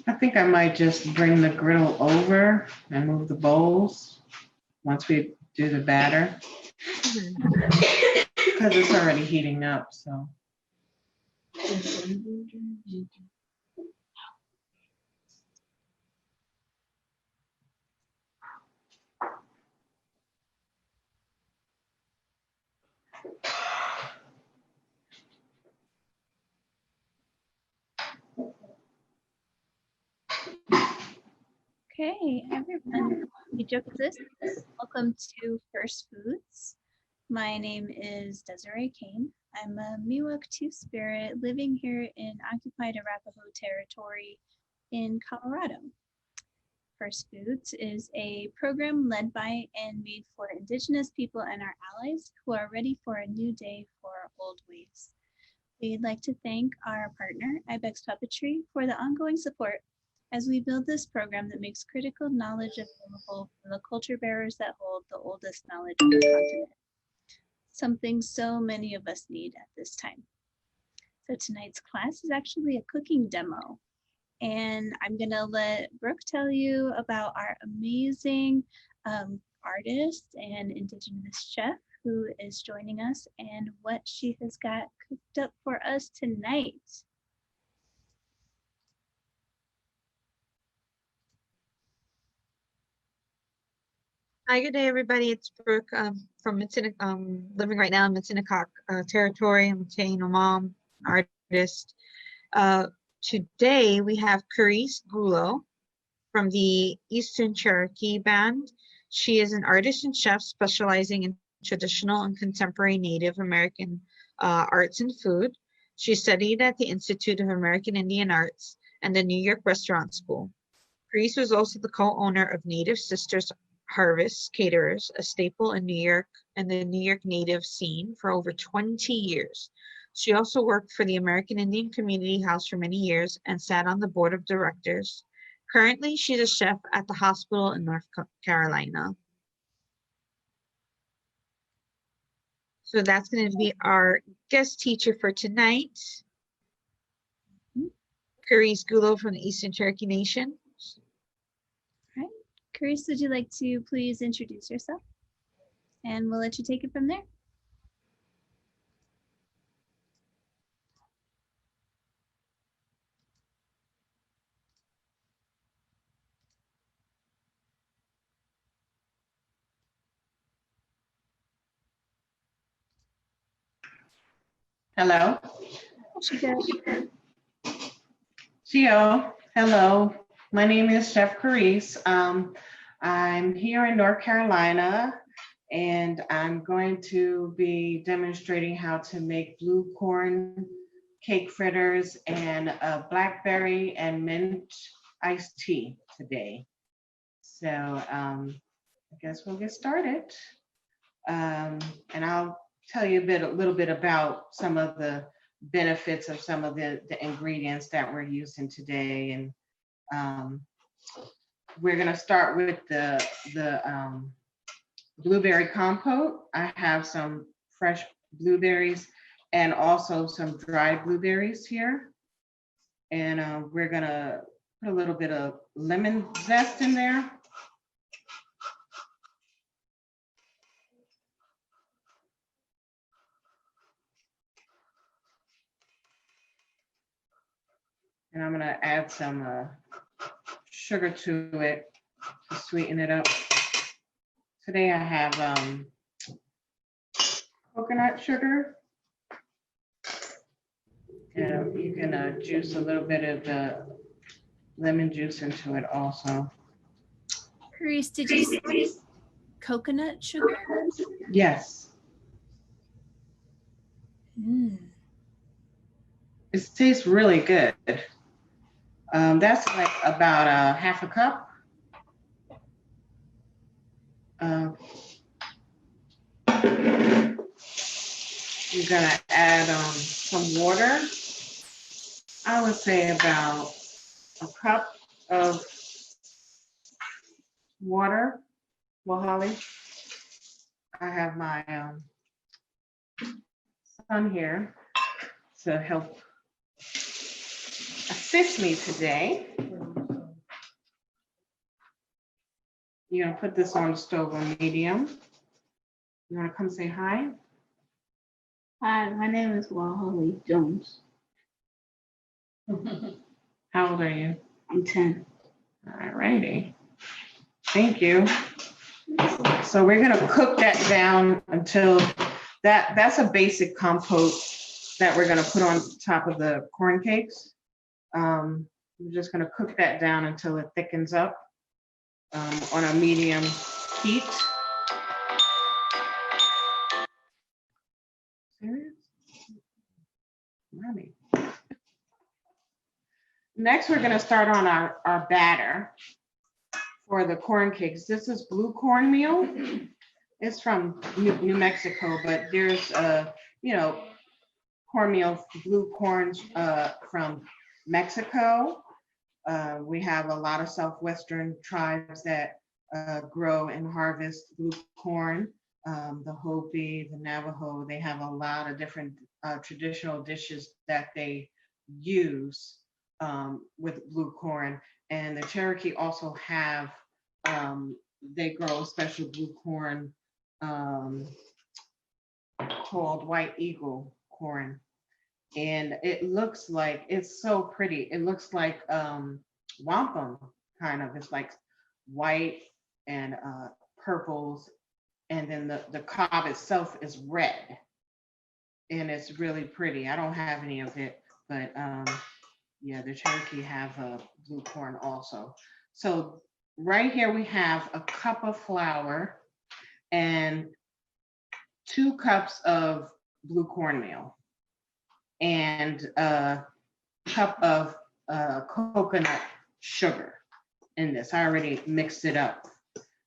I think I might just bring the griddle over and move the bowls once we do the batter, because it's already heating up, so. Okay, everyone, welcome to First Foods. My name is Desiree Kane. I'm a Miwok Two-Spirit living here in occupied Arapaho territory in Colorado. First Foods is a program led by and made for Indigenous people and our allies who are ready for a new day for old ways. We'd like to thank our partner, Ibex Puppetry, for the ongoing support as we build this program that makes critical knowledge available for the culture bearers that hold the oldest knowledge on the continent. Something so many of us need at this time. So tonight's class is actually a cooking demo. And I'm gonna let Brooke tell you about our amazing artist and Indigenous chef who is joining us and what she has got cooked up for us tonight. Hi, good day, everybody. It's Brooke from living right now in Mitsinacock territory. I'm a Taino mom, artist. Today we have Carrese Gullo from the Eastern Cherokee band. She is an artist and chef specializing in traditional and contemporary Native American arts and food. She studied at the Institute of American Indian Arts and the New York Restaurant School. Carrese was also the co-owner of Native Sisters Harvest Caterers, a staple in New York and the New York Native scene for over 20 years. She also worked for the American Indian Community House for many years and sat on the board of directors. Currently, she's a chef at the hospital in North Carolina. So that's going to be our guest teacher for tonight, Carrese Gullo from the Eastern Cherokee Nation. Carrese, would you like to please introduce yourself? And we'll let you take it from there. Hello. Gio, hello. My name is Chef Carrese. I'm here in North Carolina, and I'm going to be demonstrating how to make blue corn cake fritters and blackberry and mint iced tea today. So I guess we'll get started. And I'll tell you a little bit about some of the benefits of some of the ingredients that we're using today. And we're gonna start with the blueberry compote. I have some fresh blueberries and also some dried blueberries here. And we're gonna put a little bit of lemon zest in there. And I'm gonna add some sugar to it to sweeten it up. Today I have coconut sugar. And you can juice a little bit of the lemon juice into it also. Carrese, did you say coconut sugar? Yes. It tastes really good. That's like about half a cup. You're gonna add some water. I would say about a cup of water. Well, Holly, I have my son here to help assist me today. You're gonna put this on the stove on medium. You wanna come say hi? Hi, my name is Wahali Jones. How old are you? I'm 10. All righty. Thank you. So we're gonna cook that down until that's a basic compote that we're gonna put on top of the corn cakes. We're just gonna cook that down until it thickens up on a medium heat. Serious? Mommy. Next, we're gonna start on our batter for the corn cakes. This is blue cornmeal. It's from New Mexico, but there's cornmeal, blue corns from Mexico. We have a lot of southwestern tribes that grow and harvest blue corn. The Hopi, the Navajo, they have a lot of different traditional dishes that they use with blue corn. And the Cherokee also have, they grow special blue corn called White Eagle corn. And it looks like, it's so pretty. It looks like wampum, kind of. It's like white and purples. And then the cob itself is red. And it's really pretty. I don't have any of it, but yeah, the Cherokee have blue corn also. So right here we have a cup of flour and 2 cups of blue cornmeal and a cup of coconut sugar in this. I already mixed it up.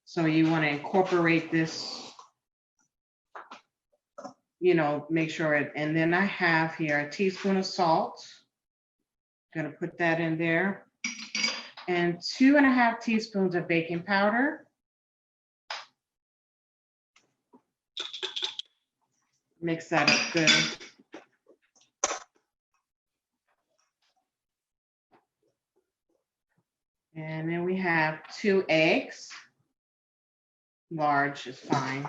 So you want to incorporate this, make sure it, and then I have here a teaspoon of salt. Gonna put that in there. And 2.5 teaspoons of baking powder. Mix that up good. And then we have 2 eggs. Large is fine.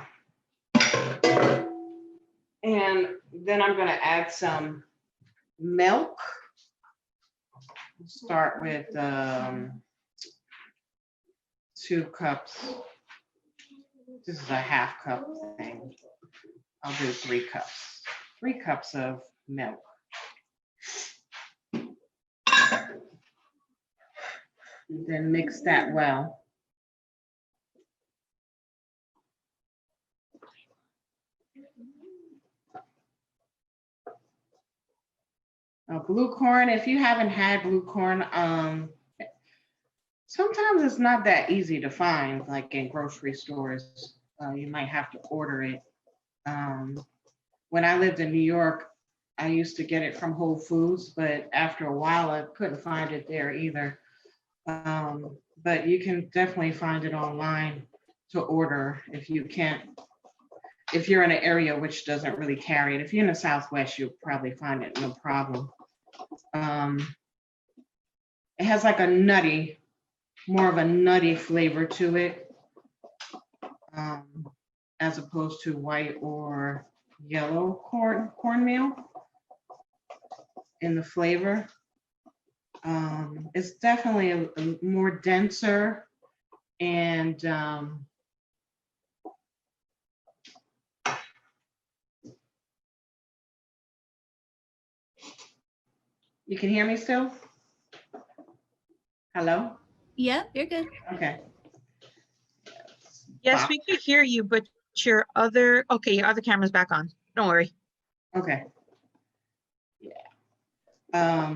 And then I'm gonna add some milk. Start with 2 cups. This is a half cup thing. I'll do 3 cups. 3 cups of milk. And then mix that well. Blue corn, if you haven't had blue corn, sometimes it's not that easy to find, like in grocery stores. You might have to order it. When I lived in New York, I used to get it from Whole Foods, but after a while, I couldn't find it there either. But you can definitely find it online to order if you can't. If you're in an area which doesn't really carry it. If you're in the Southwest, you'll probably find it no problem. It has like a more of a nutty flavor to it, as opposed to white or yellow cornmeal in the flavor. It's definitely a more denser and you can hear me still? Hello? Yep, you're good. Okay. Yes, we could hear you, but your other camera's back on. Don't worry. Okay. Yeah. I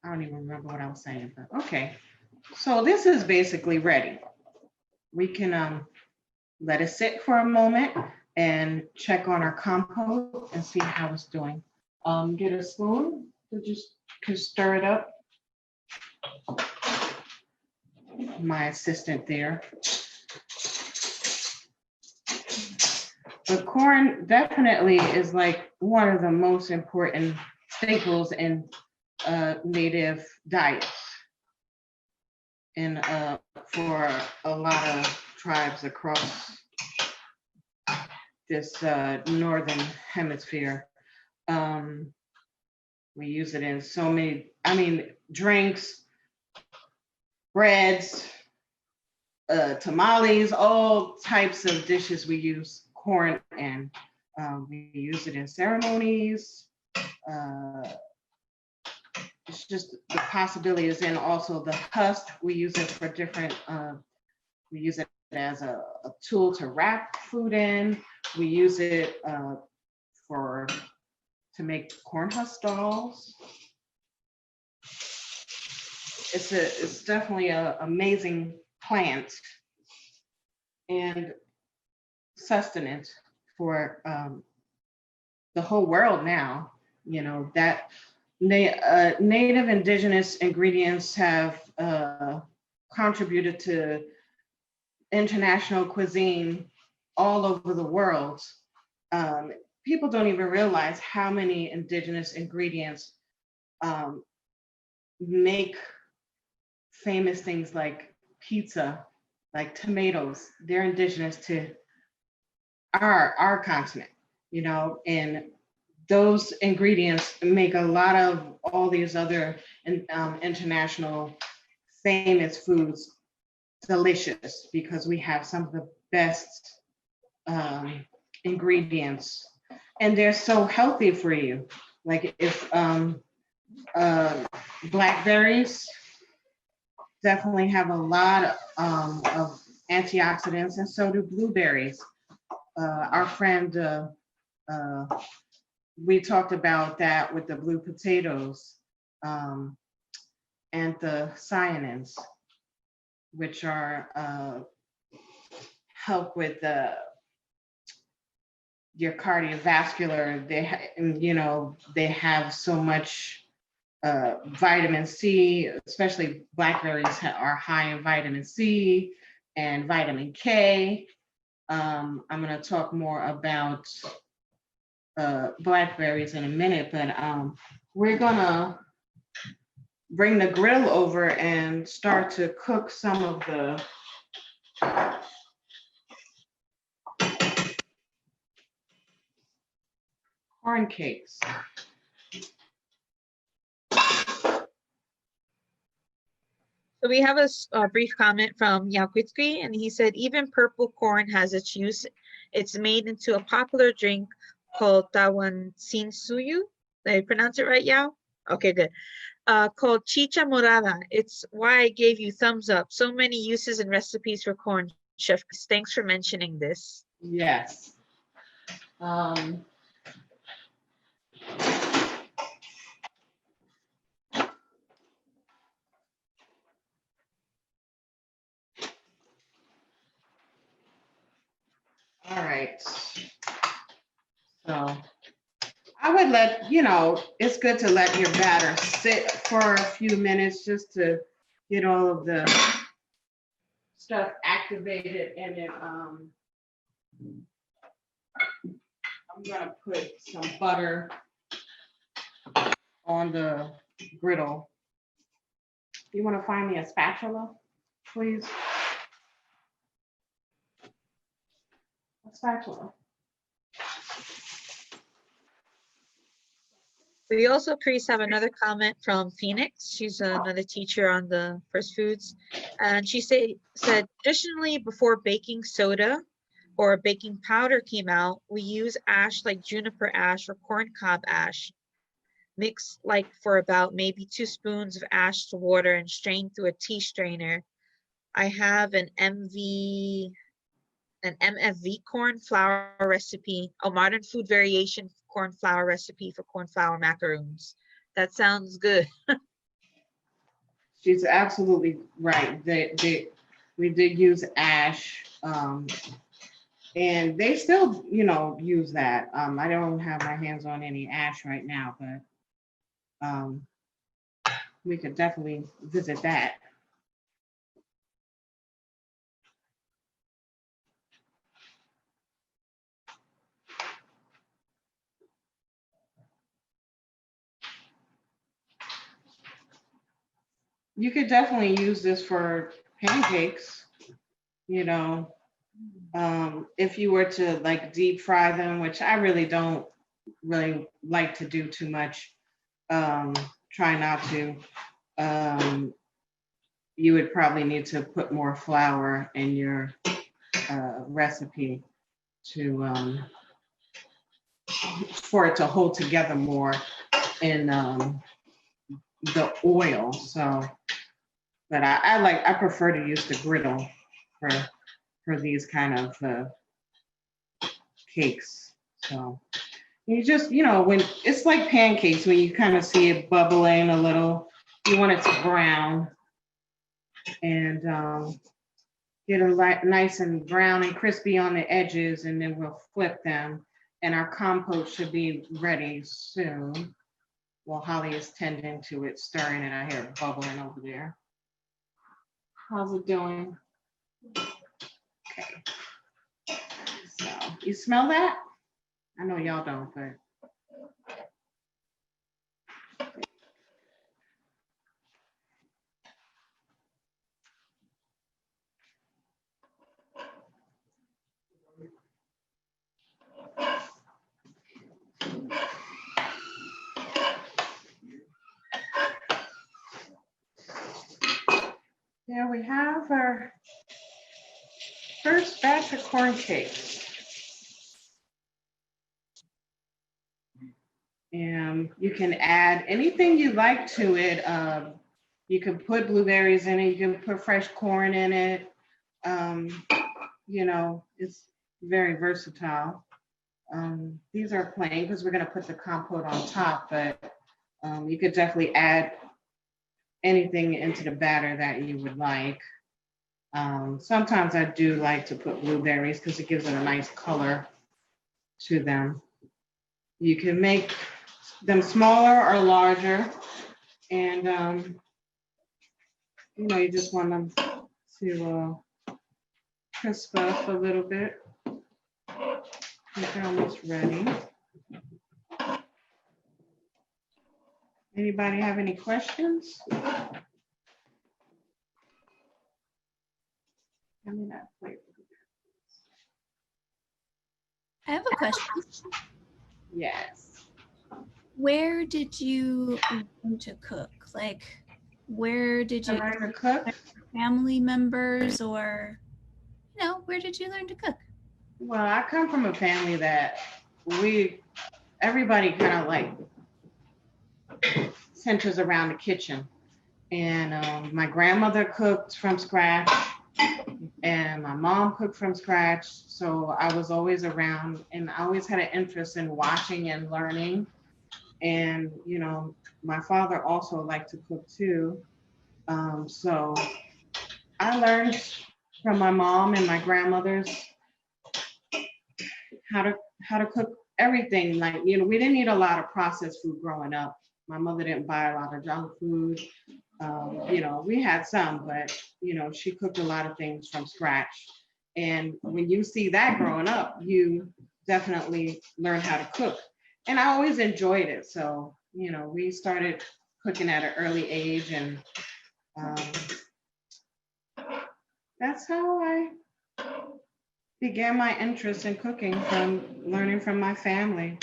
don't even remember what I was saying, but okay. So this is basically ready. We can let it sit for a moment and check on our compote and see how it's doing. Get a spoon to just stir it up. My assistant there. The corn definitely is like one of the most important staples in Native diets. in for a lot of tribes across this northern hemisphere. We use it in so many, I mean, drinks, breads, tamales, all types of dishes we use corn in. We use it in ceremonies. It's just the possibilities, and also the husk. We use it for different. We use it as a tool to wrap food in. We use it to make corn husk dolls. It's definitely an amazing plant and sustenance for the whole world now. You know, that native indigenous ingredients have contributed to international cuisine all over the world. People don't even realize how many indigenous ingredients make famous things like pizza, like tomatoes. They're indigenous to our continent, you know, and those ingredients make a lot of all these other international famous foods delicious, because we have some of the best ingredients, and they're so healthy for you. Like if blackberries definitely have a lot of antioxidants, and so do blueberries. Our friend, we talked about that with the blue potatoes, and the cyanins, which are help with your cardiovascular. They have so much vitamin C, especially blackberries are high in vitamin C and vitamin K. I'm going to talk more about blackberries in a minute, but we're going to bring the grill over and start to cook some of the corn cakes. So we have a brief comment from Yakwitski, and he said, even purple corn has its use. It's made into a popular drink called tawan sinsuyu. Did I pronounce it right, Yao? Okay, good. Called chicha morada. It's why I gave you thumbs up. So many uses and recipes for corn, Chef. Thanks for mentioning this. Yes. All right. So I would it's good to let your batter sit for a few minutes just to get all of the stuff activated in it. I'm gonna put some butter on the griddle. You want to find me a spatula, please? A spatula. We also, Chris, have another comment from Phoenix. She's another teacher on the First Foods. And she said, traditionally before baking soda or baking powder came out, we use ash like juniper ash or corncob ash. Mix like for about maybe 2 spoons of ash to water and strain through a tea strainer. I have an MFV corn flour recipe, a modern food variation corn flour recipe for corn flour macaroons. That sounds good. She's absolutely right. We did use ash, and they still, use that. I don't have my hands on any ash right now, but we could definitely visit that. you could definitely use this for pancakes, you know, if you were to like deep fry them, which I really don't really like to do too much, try not to. You would probably need to put more flour in your recipe to for it to hold together more in the oil. So, but I prefer to use the griddle for these kind of cakes. So you just, when it's like pancakes, when you kind of see it bubbling a little, you want it to brown and get it nice and brown and crispy on the edges, and then we'll flip them. And our compote should be ready soon. Well, Holly is tending to it, stirring it. I hear it bubbling over there. How's it doing? Okay. So, you smell that? I know y'all don't, but. There we have our first batch of corn cakes. And you can add anything you like to it. You can put blueberries in it. You can put fresh corn in it. It's very versatile. These are plain because we're going to put the compote on top, but you could definitely add anything into the batter that you would like. Sometimes I do like to put blueberries because it gives it a nice color to them. You can make them smaller or larger, and you just want them to crisp up a little bit. They're almost ready. Anybody have any questions? I mean, that plate. I have a question. Yes. Where did you learn to cook? Like, where did you learn to cook? Family members, or where did you learn to cook? Well, I come from a family that everybody kind of like centers around the kitchen. And my grandmother cooked from scratch, and my mom cooked from scratch. So I was always around, and I always had an interest in watching and learning. And, my father also liked to cook too. So I learned from my mom and my grandmothers how to cook everything. Like, we didn't eat a lot of processed food growing up. My mother didn't buy a lot of junk food. We had some, but, she cooked a lot of things from scratch. And when you see that growing up, you definitely learn how to cook. And I always enjoyed it. So, we started cooking at an early age, and that's how I began my interest in cooking, from learning from my family.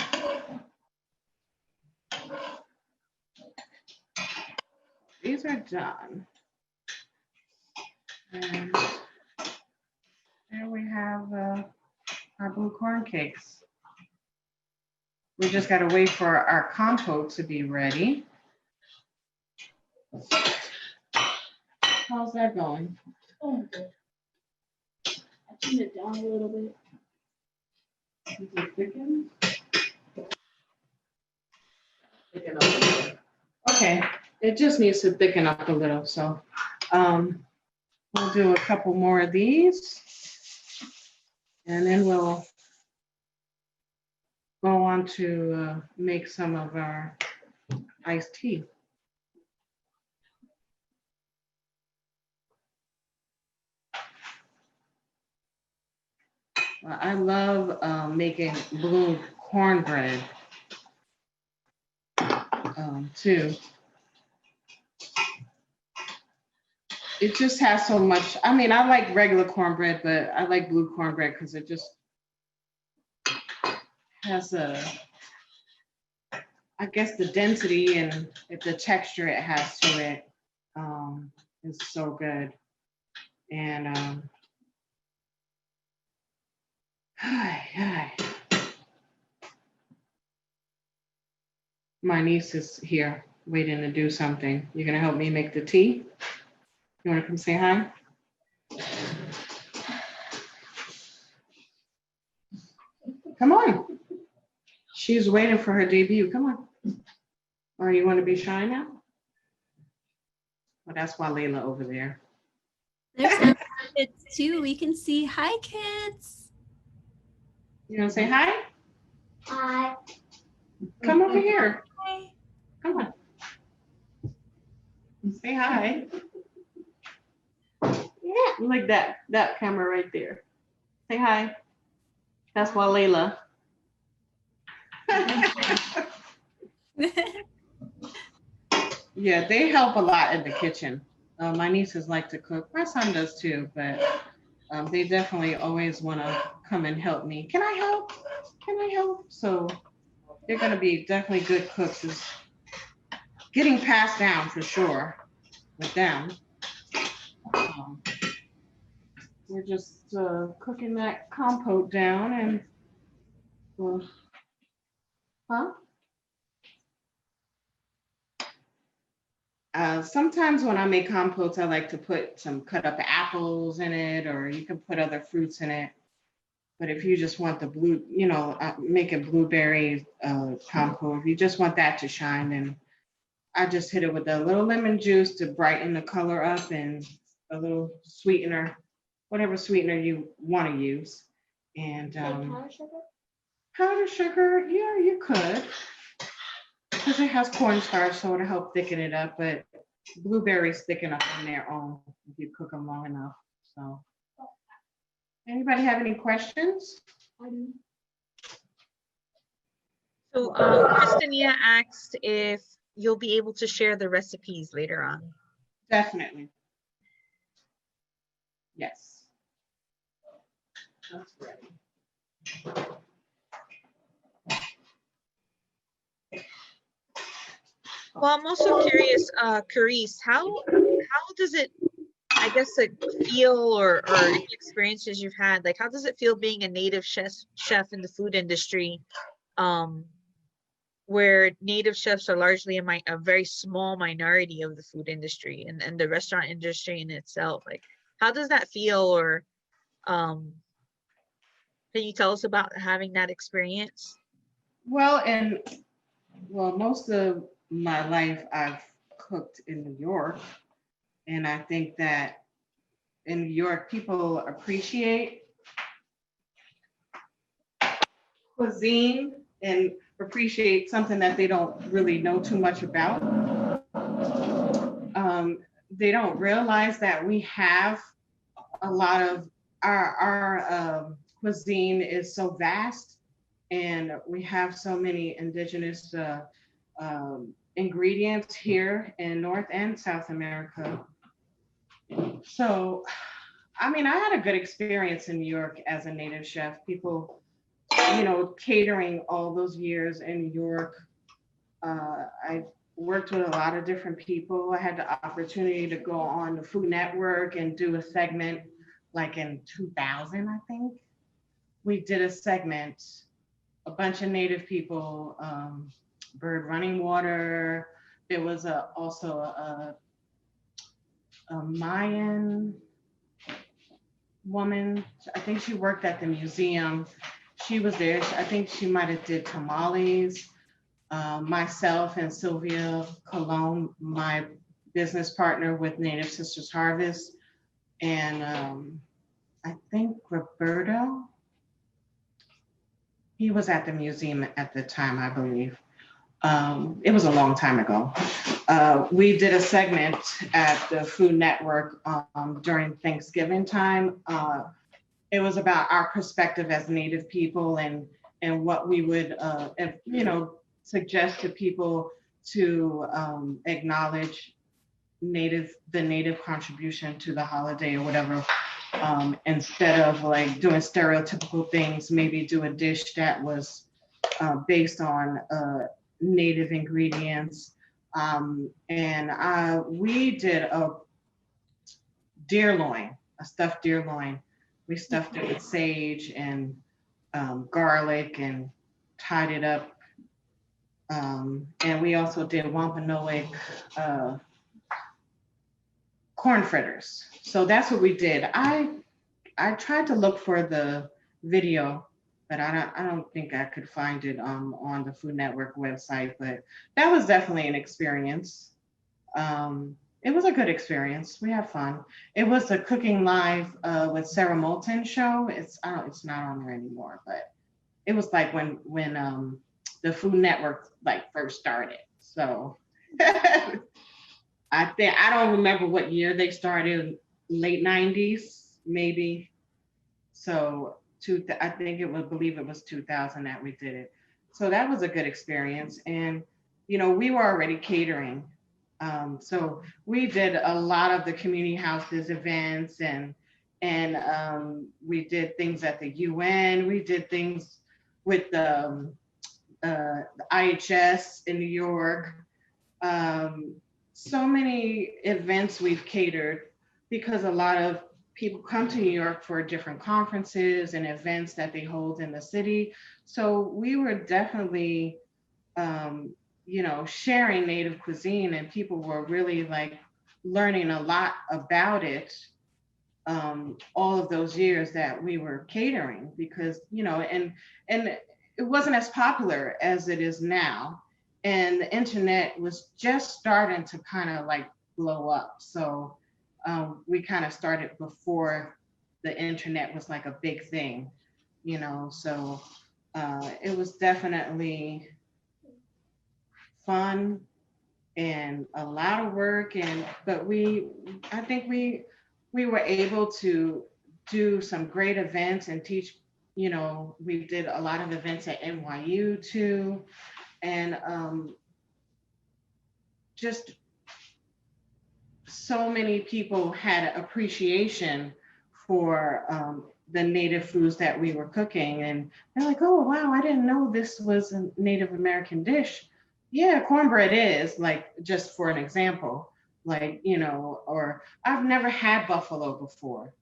These are done. And there we have our blue corn cakes. We just got to wait for our compote to be ready. How's that going? Oh, good. I turned it down a little bit. Is it thicken? Thicken up a little. Okay, it just needs to thicken up a little. So we'll do a couple more of these, and then we'll go on to make some of our iced tea. I love making blue cornbread too. it just has so much. I mean, I like regular cornbread, but I like blue cornbread because it just has I guess the density and the texture it has to it is so good. And my niece is here waiting to do something. You're gonna help me make the tea? You wanna come say hi? Come on. She's waiting for her debut. Come on. Or you want to be shy now? Well, that's why Layla over there. There's some kids too. We can see. Hi, kids. You want to say hi? Hi. Come over here. Hi. Come on. Say hi. Yeah, like that camera right there. Say hi. That's why Layla. Yeah, they help a lot in the kitchen. My nieces like to cook. My son does too, but they definitely always want to come and help me. Can I help? Can I help? So they're going to be definitely good cooks. It's getting passed down for sure with them. We're just cooking that compote down and, sometimes when I make compotes, I like to put some cut up apples in it, or you can put other fruits in it. But if you just want the blue, make a blueberry compote, if you just want that to shine, then I just hit it with a little lemon juice to brighten the color up and a little sweetener, whatever sweetener you want to use. And Powdered sugar? powdered sugar, yeah, you could. Because it has cornstarch, so it'll help thicken it up. But blueberries thicken up on their own if you cook them long enough. So, anybody have any questions? So Christinia asked if you'll be able to share the recipes later on. Definitely. Yes. That's ready. Well, I'm also curious, Carrese, how does it, I guess, like, feel or any experiences you've had, like, how does it feel being a Native chef in the food industry, where Native chefs are largely a very small minority of the food industry and the restaurant industry in itself? Like, how does that feel? Or can you tell us about having that experience? Well, most of my life I've cooked in New York, and I think that in New York people appreciate cuisine and appreciate something that they don't really know too much about. They don't realize that we have a lot of our cuisine is so vast, and we have so many indigenous ingredients here in North and South America. So, I mean, I had a good experience in New York as a Native chef. People, catering all those years in New York. I worked with a lot of different people. I had the opportunity to go on the Food Network and do a segment like in 2000, I think. We did a segment, a bunch of Native people, bird running water. There was also a Mayan woman. I think she worked at the museum. She was there. I think she might have did tamales. Myself and Sylvia Colon, my business partner with Native Sisters Harvest, and I think Roberto. He was at the museum at the time, I believe. It was a long time ago. We did a segment at the Food Network during Thanksgiving time. It was about our perspective as Native people and what we would, suggest to people to acknowledge the native contribution to the holiday or whatever. Instead of like doing stereotypical things, maybe do a dish that was based on native ingredients. And we did a deer loin, a stuffed deer loin. We stuffed it with sage and garlic and tied it up. And we also did Wampanoag corn fritters. So that's what we did. I tried to look for the video, but I don't think I could find it on the Food Network website. But that was definitely an experience. It was a good experience. We had fun. It was a Cooking Live with Sarah Moulton show. It's not on there anymore, but it was like when the Food Network like first started. So I don't remember what year they started, late 90s, maybe. So I believe it was 2000 that we did it. So that was a good experience. And, we were already catering. So we did a lot of the community houses events and we did things at the UN. We did things with the IHS in New York. So many events we've catered because a lot of people come to New York for different conferences and events that they hold in the city. So we were definitely, sharing Native cuisine, and people were really like learning a lot about it all of those years that we were catering because, and it wasn't as popular as it is now. And the internet was just starting to kind of like blow up. So we kind of started before the internet was like a big thing, so it was definitely fun and a lot of work. But I think we were able to do some great events and teach, we did a lot of events at NYU too. And just so many people had appreciation for the Native foods that we were cooking. And they're like, oh, wow, I didn't know this was a Native American dish. Yeah, cornbread is, like, just for an example, like, or I've never had buffalo before.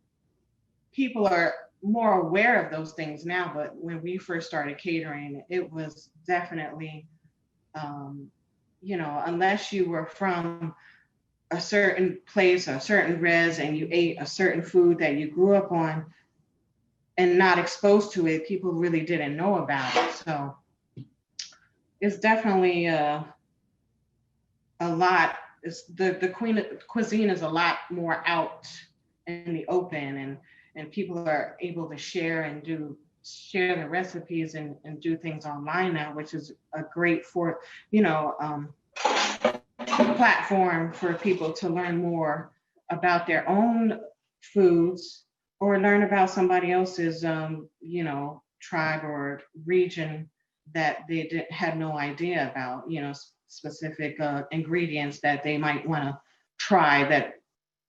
People are more aware of those things now, but when we first started catering, it was definitely, unless you were from a certain place, a certain res, and you ate a certain food that you grew up on and not exposed to it, people really didn't know about it. So it's definitely a lot. The cuisine is a lot more out in the open, and people are able to share the recipes and do things online now, which is a great platform for people to learn more about their own foods or learn about somebody else's tribe or region that they had no idea about, specific ingredients that they might want to try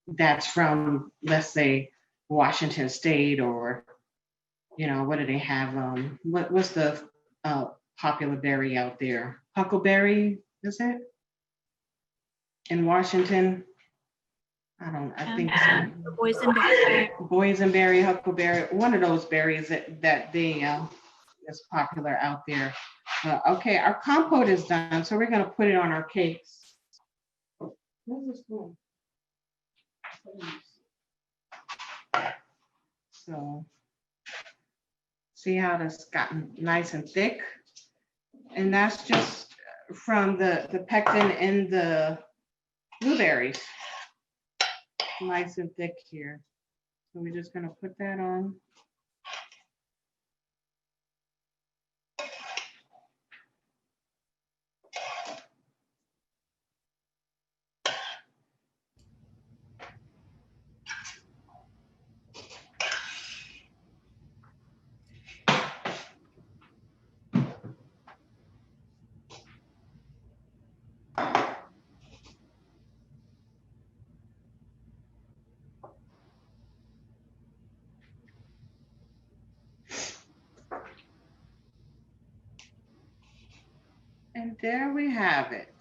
that's from, let's say, Washington State, or what do they have, what's the popular berry out there? Huckleberry, is it? In Washington? I think so. Boysenberry. Boysenberry, huckleberry, one of those berries that they is popular out there. Okay, our compote is done, so we're gonna put it on our cakes. Where's this going? So, see how that's gotten nice and thick? And that's just from the pectin in the blueberries. Nice and thick here. So we're just gonna put that on. And there we have it.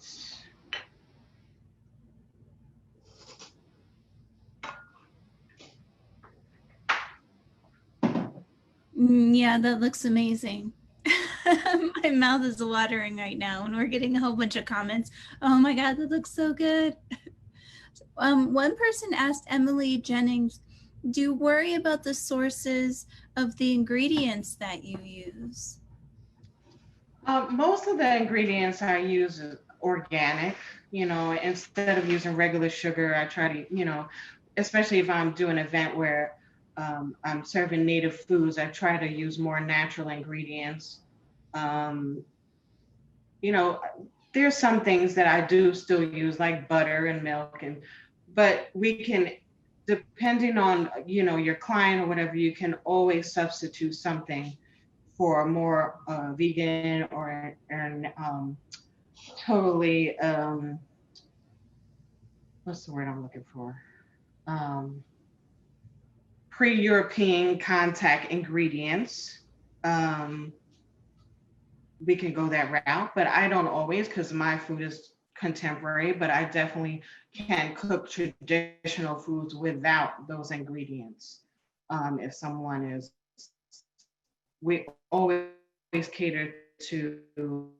Yeah, that looks amazing. My mouth is watering right now, and we're getting a whole bunch of comments. Oh my God, that looks so good. One person asked Emily Jennings, do you worry about the sources of the ingredients that you use? Most of the ingredients I use is organic. Instead of using regular sugar, I try to, especially if I'm doing an event where I'm serving native foods, I try to use more natural ingredients. Um, you know, there's some things that I do still use, like butter and milk, but we can, depending on, your client or whatever, you can always substitute something for a more vegan or totally, what's the word I'm looking for? Pre-European contact ingredients. We can go that route, but I don't always, because my food is contemporary, but I definitely can cook traditional foods without those ingredients. If someone is, we always cater to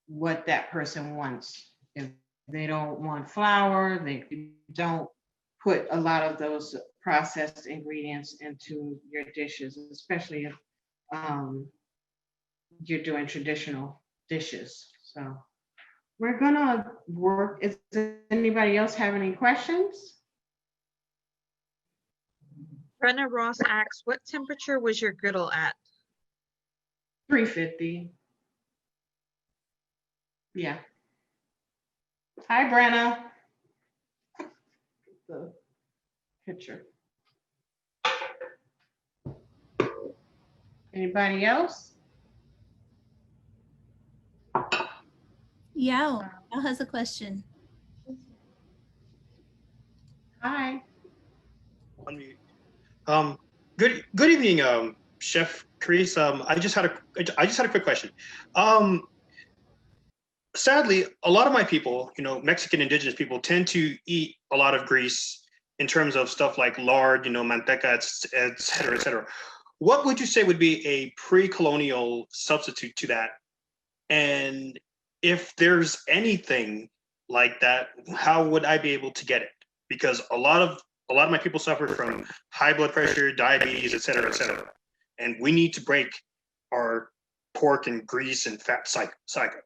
what that person wants. If they don't want flour, they don't put a lot of those processed ingredients into your dishes, especially if you're doing traditional dishes. So we're gonna work. Does anybody else have any questions? Brenna Ross asks, what temperature was your griddle at? 350. Yeah. Hi, Brenna. The picture. Anybody else? Yeah, Al has a question. Hi. Unmute. Good evening, Chef Carrese. I just had a quick question. Sadly, a lot of my people, Mexican indigenous people, tend to eat a lot of grease in terms of stuff like lard, manteca, et cetera, et cetera. What would you say would be a pre-colonial substitute to that? And if there's anything like that, how would I be able to get it? Because a lot of my people suffer from high blood pressure, diabetes, et cetera, and we need to break our pork and grease and fat cycle.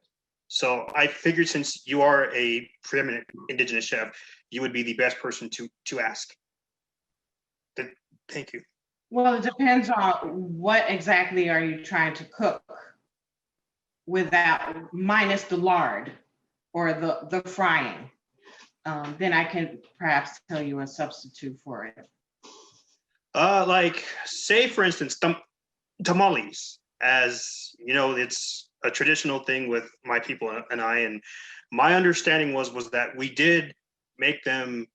So I figured, since you are a preeminent indigenous chef, you would be the best person to ask. Thank you. Well, it depends on what exactly are you trying to cook without, minus the lard or the frying. Then I can perhaps tell you a substitute for it. Like, say for instance, tamales, as it's a traditional thing with my people and I, and my understanding was that we did make them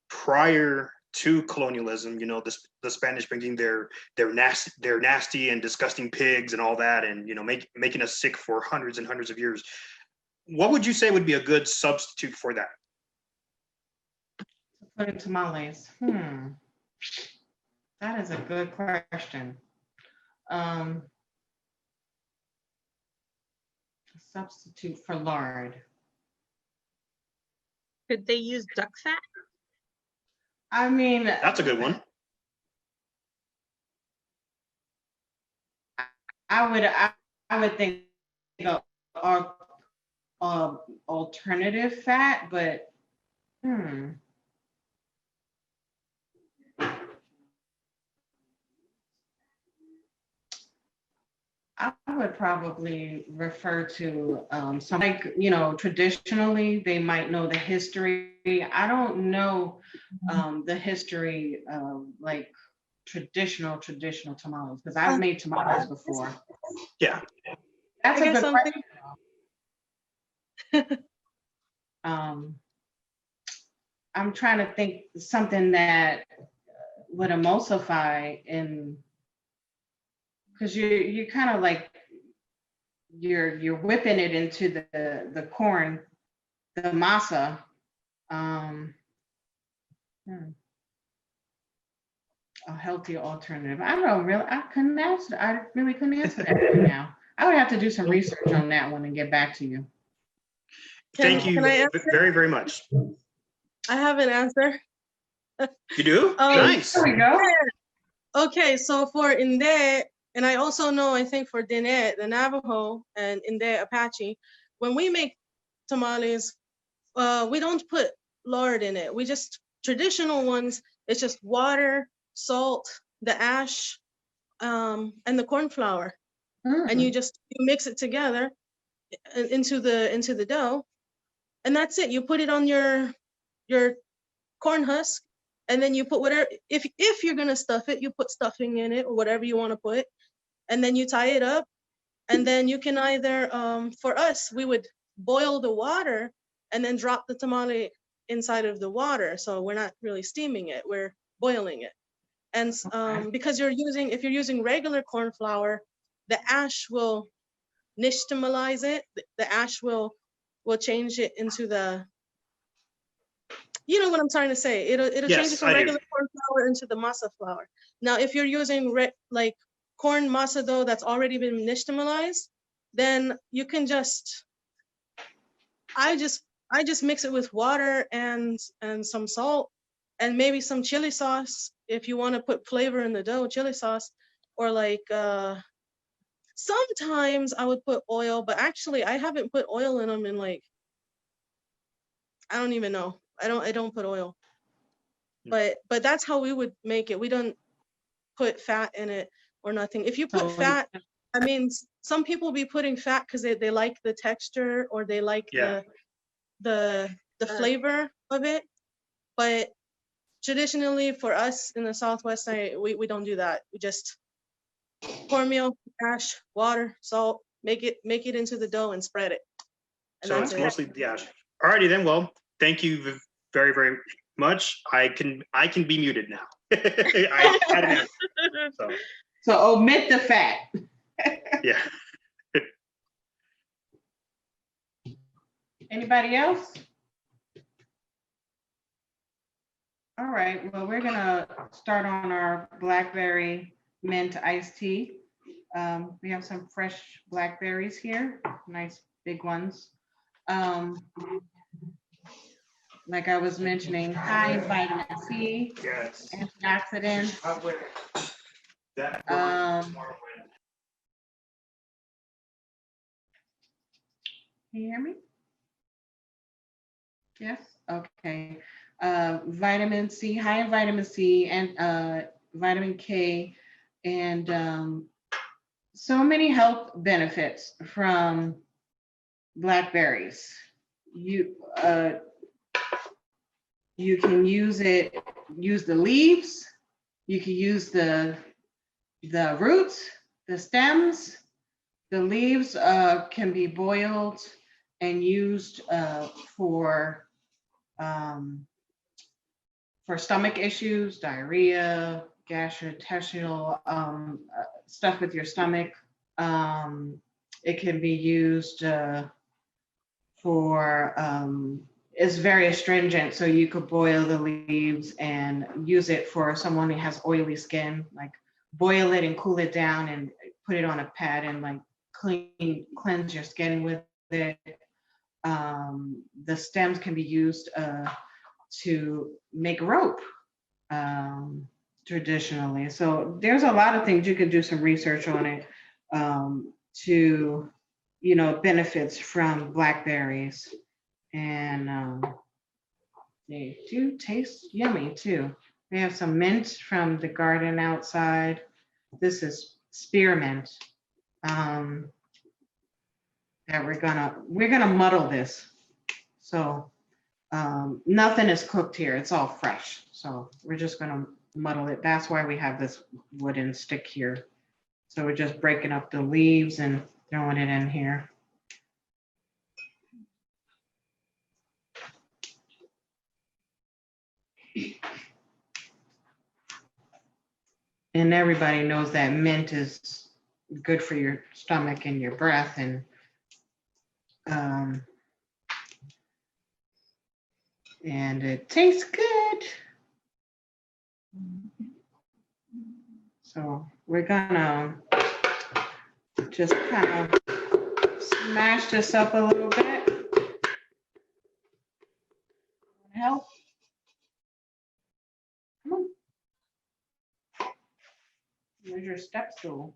prior to colonialism. The Spanish bringing their nasty and disgusting pigs and all that, and making us sick for hundreds and hundreds of years. What would you say would be a good substitute for that? Put in tamales. That is a good question. Substitute for lard. Could they use duck fat? I mean, That's a good one. I would think alternative fat, but I would probably refer to some, like, traditionally they might know the history. I don't know the history of like traditional tamales, because I've made tamales before. Yeah. That's a good question. I'm trying to think something that would emulsify in, because you kind of like you're whipping it into the corn, the masa. A healthy alternative. I really couldn't answer that right now. I would have to do some research on that one and get back to you. Thank you Can I answer? very, very much. I have an answer. You do? Nice. There we go. Okay, so for Inde, and I also know, I think for Diné, the Navajo, and Inde Apache, when we make tamales, we don't put lard in it. We just, traditional ones, it's just water, salt, the ash, and the corn flour. And you mix it together into the dough, and that's it. You put it on your corn husk, and then you put whatever, if you're gonna stuff it, you put stuffing in it or whatever you want to put, and then you tie it up, and then you can either, for us, we would boil the water and then drop the tamale inside of the water. So we're not really steaming it, we're boiling it. And because if you're using regular corn flour, the ash will nixtamalize it. The ash will change it into the, you know what I'm trying to say. It'll change it from regular corn flour into the masa flour. Now, if you're using like corn masa dough that's already been nixtamalized, then you can I just mix it with water and some salt and maybe some chili sauce if you want to put flavor in the dough, chili sauce, or like sometimes I would put oil, but actually I haven't put oil in them in like, I don't even know. I don't put oil. But that's how we would make it. We don't put fat in it or nothing. If you put fat, I mean, some people be putting fat because they like the texture or they like the flavor of it. But traditionally for us in the Southwest, we don't do that. We just cornmeal, ash, water, salt, make it into the dough and spread it. And so it's mostly the ash. Alrighty then. Well, thank you very, very much. I can be muted now. I had an answer. So omit the fat. Yeah. Anybody else? All right, well, we're gonna start on our Blackberry mint iced tea. We have some fresh blackberries here, nice big ones. Like I was mentioning, high in vitamin C, Yes. antioxidants. Can you hear me? Yes, okay. Vitamin C, high in vitamin C and vitamin K, and so many health benefits from blackberries. You can use the leaves, you can use the roots, the stems. The leaves can be boiled and used for stomach issues, diarrhea, gastrointestinal stuff with your stomach. It can be used for, it's very astringent, so you could boil the leaves and use it for someone who has oily skin, like boil it and cool it down and put it on a pad and like cleanse your skin with it. The stems can be used to make rope traditionally. So there's a lot of things you could do some research on it to, benefits from blackberries. And they do taste yummy too. We have some mint from the garden outside. This is spearmint. That we're gonna muddle this. So nothing is cooked here, it's all fresh. So we're just gonna muddle it. That's why we have this wooden stick here. So we're just breaking up the leaves and throwing it in here. And everybody knows that mint is good for your stomach and your breath, and it tastes good. So we're gonna just kind of smash this up a little bit. Help. Come on. Where's your step stool?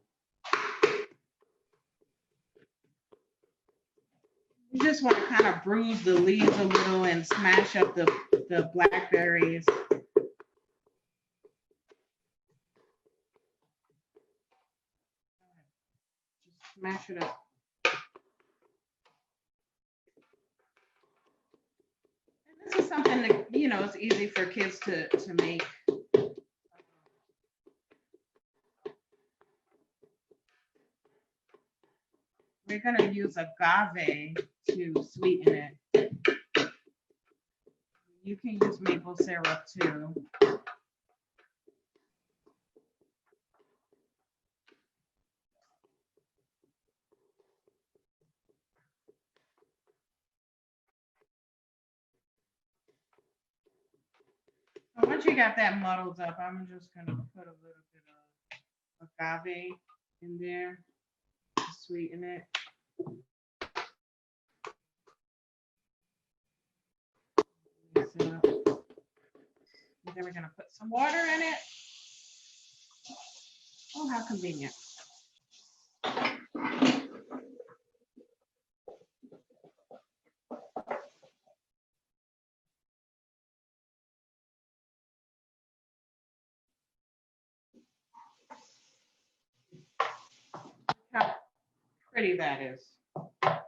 You just want to kind of bruise the leaves a little and smash up the blackberries. Just smash it up. And this is something that, you know, it's easy for kids to make. We're going to use agave to sweeten it. You can use maple syrup too. So once you got that muddled up, I'm just going to put a little bit of agave in there to sweeten it. Mix it up. And then we're going to put some water in it. Oh, how convenient. How pretty that is. Get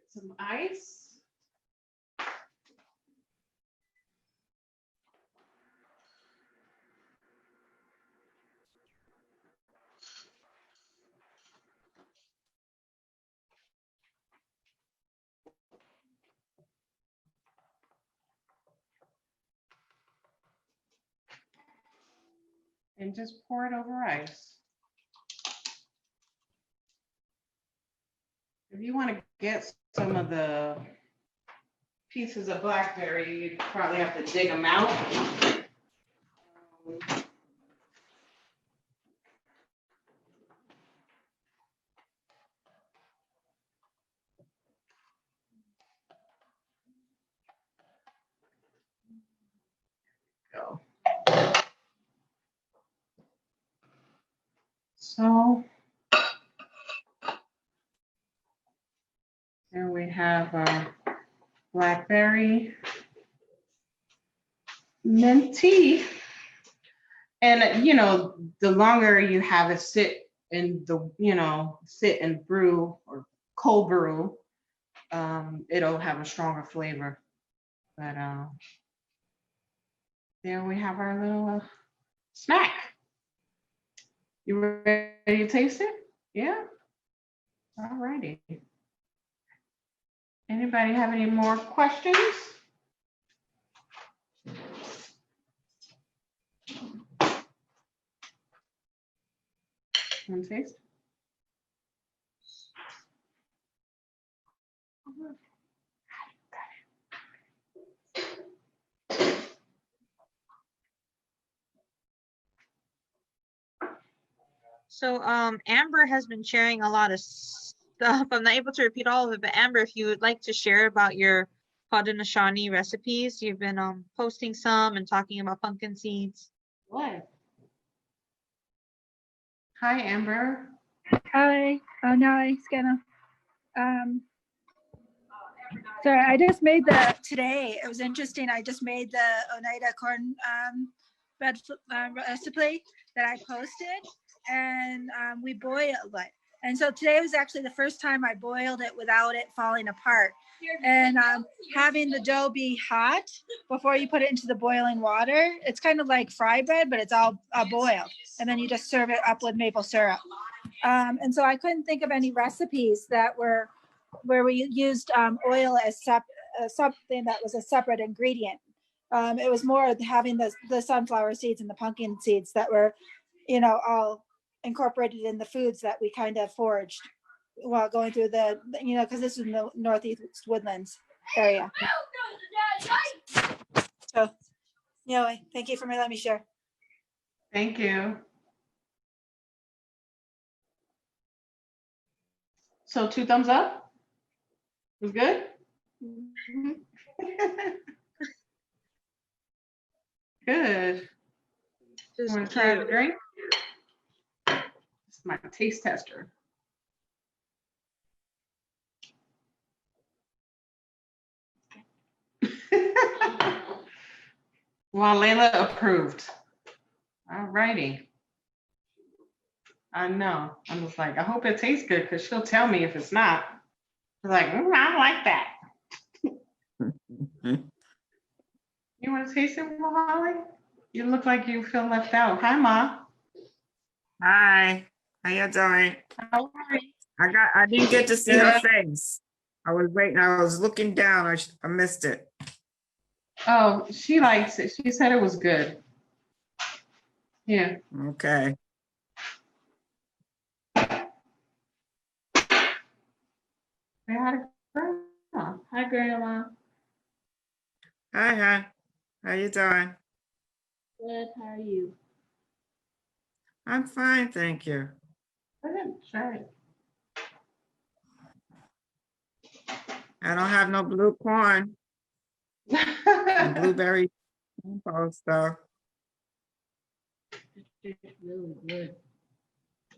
some ice. And just pour it over ice. If you want to get some of the pieces of blackberry, you probably have to dig them out. Go. So there we have our blackberry mint tea. And you know, the longer you have it sit in the, you know, sit and brew or cold brew, it'll have a stronger flavor. But there we have our little snack. You ready to taste it? Yeah. All righty. Anybody have any more questions? Want to taste? So Amber has been sharing a lot of stuff. I'm not able to repeat all of it, but Amber, if you would like to share about your Haudenosaunee recipes, you've been posting some and talking about pumpkin seeds. What? Hi, Amber. Hi, Nai, Scanna. Sorry, I just made today, it was interesting, I just made the Oneida corn bread recipe that I posted, and we boiled it. And so today was actually the first time I boiled it without it falling apart. And having the dough be hot before you put it into the boiling water, it's kind of like fry bread, but it's all boiled. And then you just serve it up with maple syrup. And so I couldn't think of any recipes that were where we used oil as something that was a separate ingredient. It was more having the sunflower seeds and the pumpkin seeds that were, all incorporated in the foods that we kind of foraged while going through because this is in the Northeast Woodlands area. So, thank you for letting me share. Thank you. So 2 thumbs up? Was good? Good. Just Want to try the cute. drink? It's my taste tester. Well, Layla approved. All righty. I know. I'm just like, I hope it tastes good because she'll tell me if it's not. She's like, I don't like that. You want to taste it, Holly? You look like you feel left out. Hi, Ma. Hi, how you doing? How are you? I didn't get to see her face. I was waiting, I was looking down, I missed it. Oh, she likes it. She said it was good. Yeah. Okay. Say hi to Grandma. Hi, Grandma. Hi, how you doing? Good. How are you? I'm fine, thank you. Go ahead, try it. I don't have no blue corn and blueberry compote stuff. It's really good.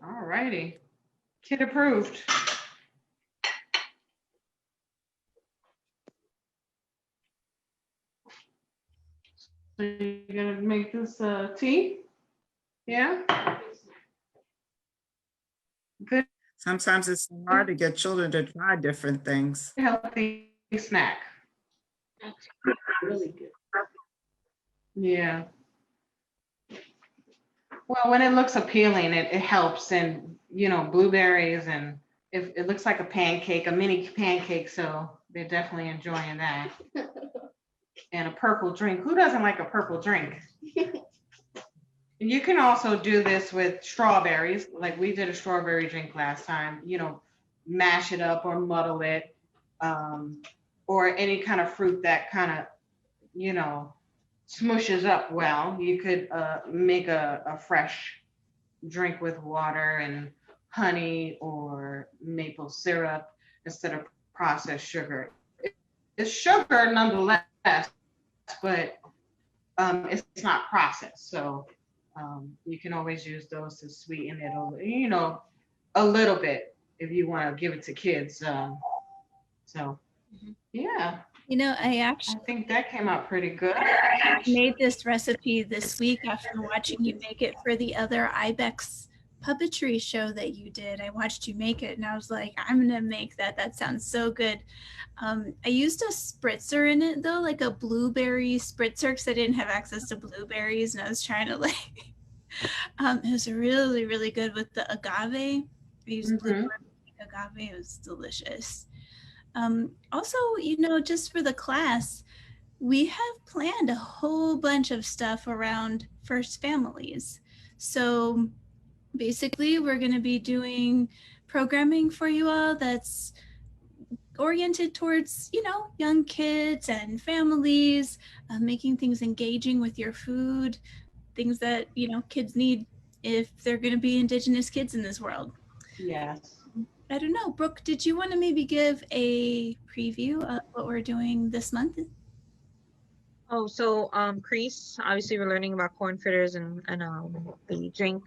All righty. Kid approved. So you're gonna make this tea? Yeah? Good Sometimes it's hard to get children to try different things. healthy snack. Really good. Yeah. Well, when it looks appealing, it helps. And, blueberries, and if it looks like a pancake, a mini pancake, so they're definitely enjoying that. And a purple drink. Who doesn't like a purple drink? You can also do this with strawberries. Like we did a strawberry drink last time, mash it up or muddle it, or any kind of fruit that kind of, smushes up well. You could make a fresh drink with water and honey or maple syrup instead of processed sugar. It's sugar nonetheless, but it's not processed. So you can always use those to sweeten it a little bit if you want to give it to kids. So yeah. I I think that came out pretty good. made this recipe this week after watching you make it for the other Ibex puppetry show that you did. I watched you make it and I was like, I'm gonna make that. That sounds so good. I used a spritzer in it though, like a blueberry spritzer, because I didn't have access to blueberries and I was trying to it was really, really good with the agave. I used blueberry agave. It was delicious. Also, just for the class, we have planned a whole bunch of stuff around first families. So basically, we're going to be doing programming for you all that's oriented towards, young kids and families, making things engaging with your food, things that, kids need if they're going to be Indigenous kids in this world. Yes. I don't know, Brooke, did you want to maybe give a preview of what we're doing this month? Oh, so Carrese, obviously we're learning about corn fritters and the drink.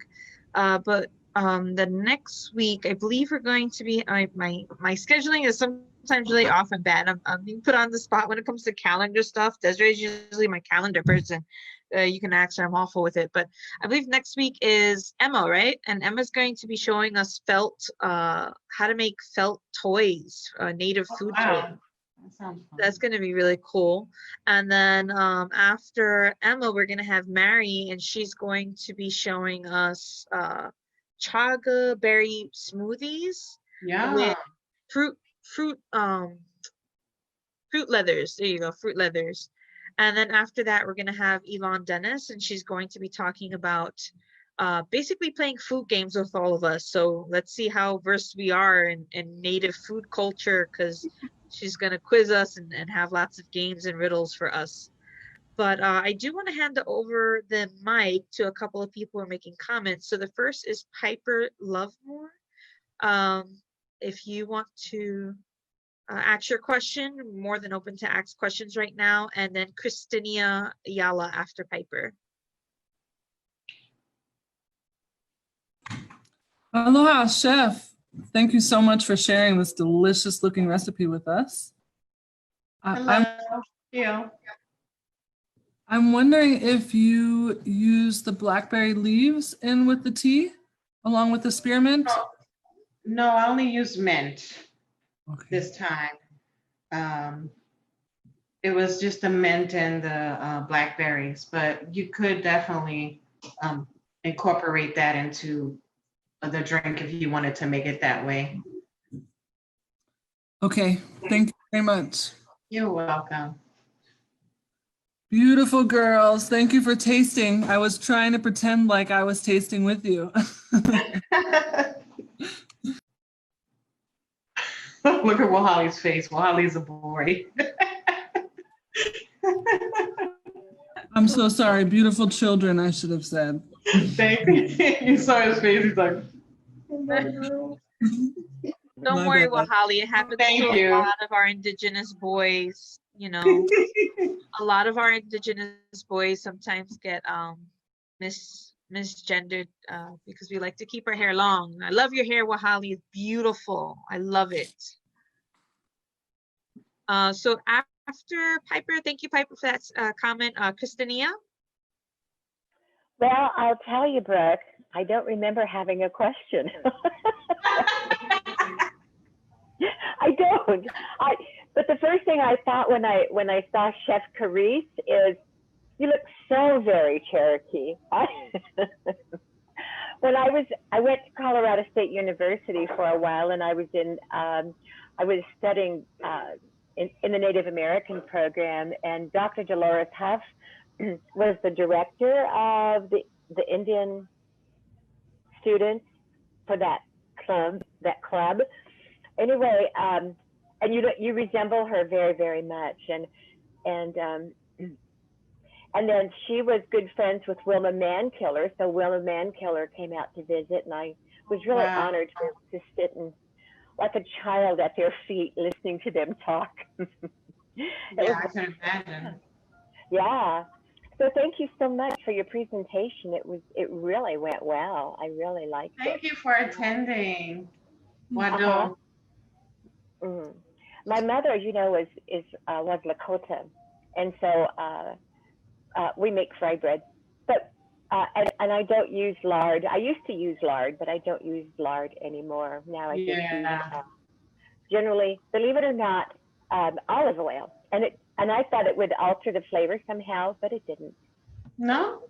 But the next week, I believe we're going to be my scheduling is sometimes really off and bad. I'm being put on the spot when it comes to calendar stuff. Desiree's usually my calendar person. You can ask her, I'm awful with it. But I believe next week is Emma, right? And Emma's going to be showing us how to make felt toys, native food toys. That sounds fun. That's going to be really cool. And then after Emma, we're going to have Mary, and she's going to be showing us chaga berry smoothies with fruit leathers. There you go, fruit leathers. And then after that, we're going to have Yvonne Dennis, and she's going to be talking about basically playing food games with all of us. So let's see how versed we are in Native food culture, because she's going to quiz us and have lots of games and riddles for us. But I do want to hand over the mic to a couple of people who are making comments. So the first is Piper Lovemore. If you want to ask your question, more than open to ask questions right now. And then Christinia Ayala after Piper. Aloha, chef. Thank you so much for sharing this delicious looking recipe with us. Hello. Yeah. I'm wondering if you use the blackberry leaves in with the tea along with the spearmint? No, I only use mint Okay. this time. It was just the mint and the blackberries, but you could definitely incorporate that into the drink if you wanted to make it that way. Okay, thank you very much. You're welcome. Beautiful girls, thank you for tasting. I was trying to pretend like I was tasting with you. Look at Wahali's face. Wahali's a boy. I'm so sorry, beautiful children, I should have said. Thank you. You saw his face, he's like, oh my God. Don't worry, Wahali, it happens Thank to you. a lot of our Indigenous boys, you know. A lot of our Indigenous boys sometimes get misgendered because we like to keep our hair long. I love your hair, Wahali. It's beautiful. I love it. So after Piper, thank you, Piper, for that comment. Christinia? Well, I'll tell you, Brooke, I don't remember having a question. I don't. But the first thing I thought when I saw Chef Carrese is, you look so very Cherokee. When I went to Colorado State University for a while, and I was studying in the Native American program, and Dr. Dolores Huff was the director of the Indian students for that club. Anyway, and you resemble her very, very much, and then she was good friends with Wilma Mankiller, so Wilma Mankiller came out to visit, and I was really honored to sit and like a child at their feet listening to them talk. Yeah, I can imagine. Yeah. So thank you so much for your presentation. It really went well. I really liked it. Thank you for attending. Wado. My mother, you know, was Lakota, and so we make fry bread. But and I don't use lard. I used to use lard, but I don't use lard anymore. Now I just use generally, believe it or not, olive oil. And I thought it would alter the flavor somehow, but it didn't. No?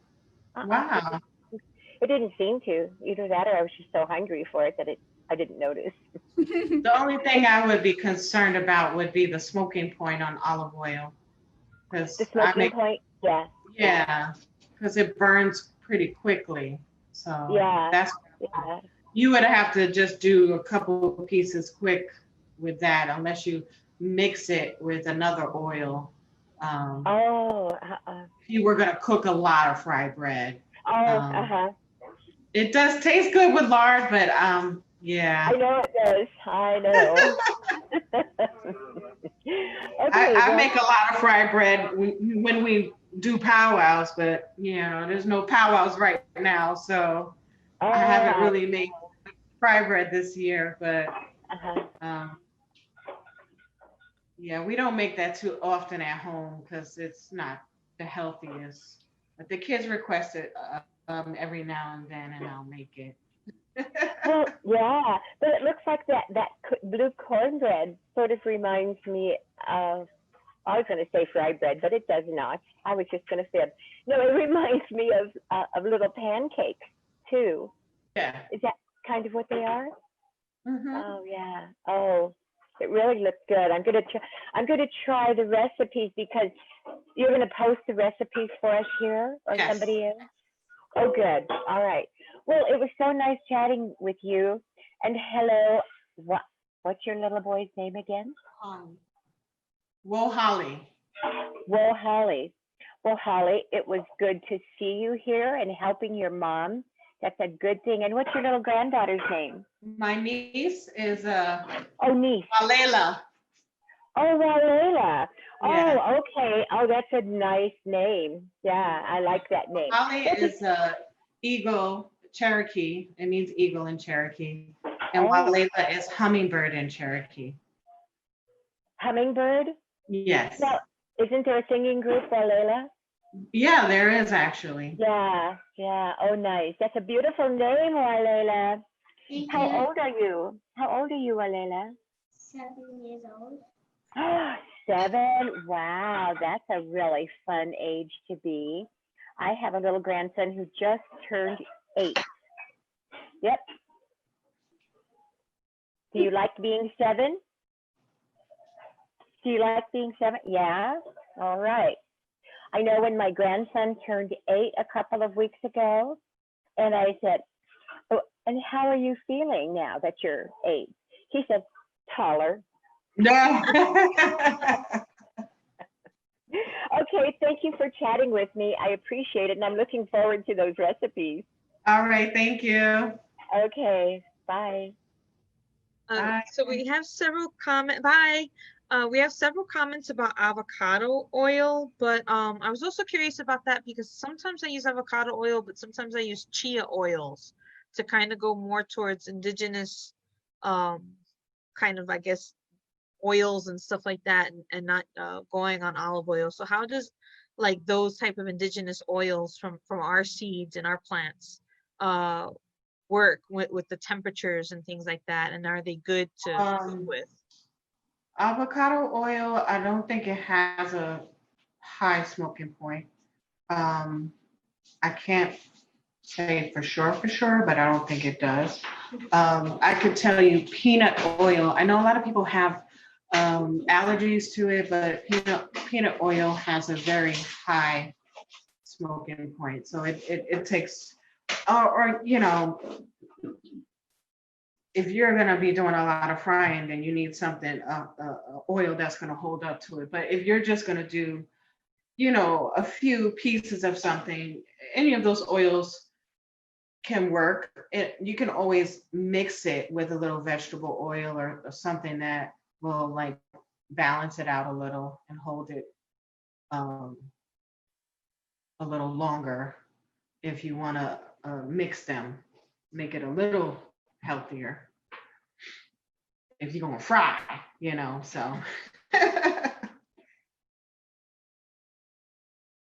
Wow. It didn't seem to. Either that or I was just so hungry for it that I didn't notice. The only thing I would be concerned about would be the smoking point on olive oil. The smoking point? Yeah. Yeah, because it burns pretty quickly. So yeah, you would have to just do a couple of pieces quick with that, unless you mix it with another oil. If you were going to cook a lot of fried bread. It does taste good with lard, but yeah. I know it does. I know. Okay, I make a lot of fried bread when we do powwows, but you know, there's no powwows right now, so I haven't really made fried bread this year, but yeah, we don't make that too often at home because it's not the healthiest. But the kids request it every now and then, and I'll make it. Well, yeah, but it looks like that blue cornbread sort of reminds me of, I was going to say fried bread, but it does not. I was just going to say, no, it reminds me of little pancakes too. Yeah. Is that kind of what they are? Mm-hmm. Oh, yeah. Oh, It really looks good. I'm gonna try the recipes because you're gonna post the recipes for us here, or Yes. somebody is. Oh, good. All right. Well, it was so nice chatting with you. And hello, what's your little boy's name again? Whoa, Holly. Well, Holly. Well, Holly, it was good to see you here and helping your mom. That's a good thing. And what's your little granddaughter's name? My niece is Oh, niece. Walela. Oh, Walela. Yeah. Oh, okay. Oh, that's a nice name. Yeah, I like that name. Holly That's is eagle Cherokee. It means eagle in Cherokee. And Oh. Walela is hummingbird in Cherokee. Hummingbird? Yes. Now, isn't there a singing group, Walela? Yeah, there is actually. Yeah, yeah. Oh, nice. That's a beautiful name, Walela. How old are you? How old are you, Walela? 7 years old. 7. Wow, that's a really fun age to be. I have a little grandson who just turned 8. Yep. Do you like being 7? Do you like being 7? Yeah. All right. I know when my grandson turned 8 a couple of weeks ago, and I said, "Oh, and how are you feeling now that you're 8?" He said, "Taller." No. Okay, thank you for chatting with me. I appreciate it, and I'm looking forward to those recipes. All right, thank you. Okay, bye. Bye. So we have several comments. Bye. We have several comments about avocado oil, but I was also curious about that because sometimes I use avocado oil, but sometimes I use chia oils to kind of go more towards indigenous kind of, I guess, oils and stuff like that, and not going on olive oil. So how does like those type of indigenous oils from our seeds and our plants work with the temperatures and things like that, and are they good to cook with? Avocado oil, I don't think it has a high smoking point. I can't say for sure, but I don't think it does. I could tell you peanut oil. I know a lot of people have allergies to it, but peanut oil has a very high smoking point. So it takes, or you know, if you're going to be doing a lot of frying, then you need something, oil that's going to hold up to it. But if you're just going to do, you know, a few pieces of something, any of those oils can work. You can always mix it with a little vegetable oil or something that will like balance it out a little and hold it a little longer if you want to mix them, make it a little healthier if you're gonna fry, you know. So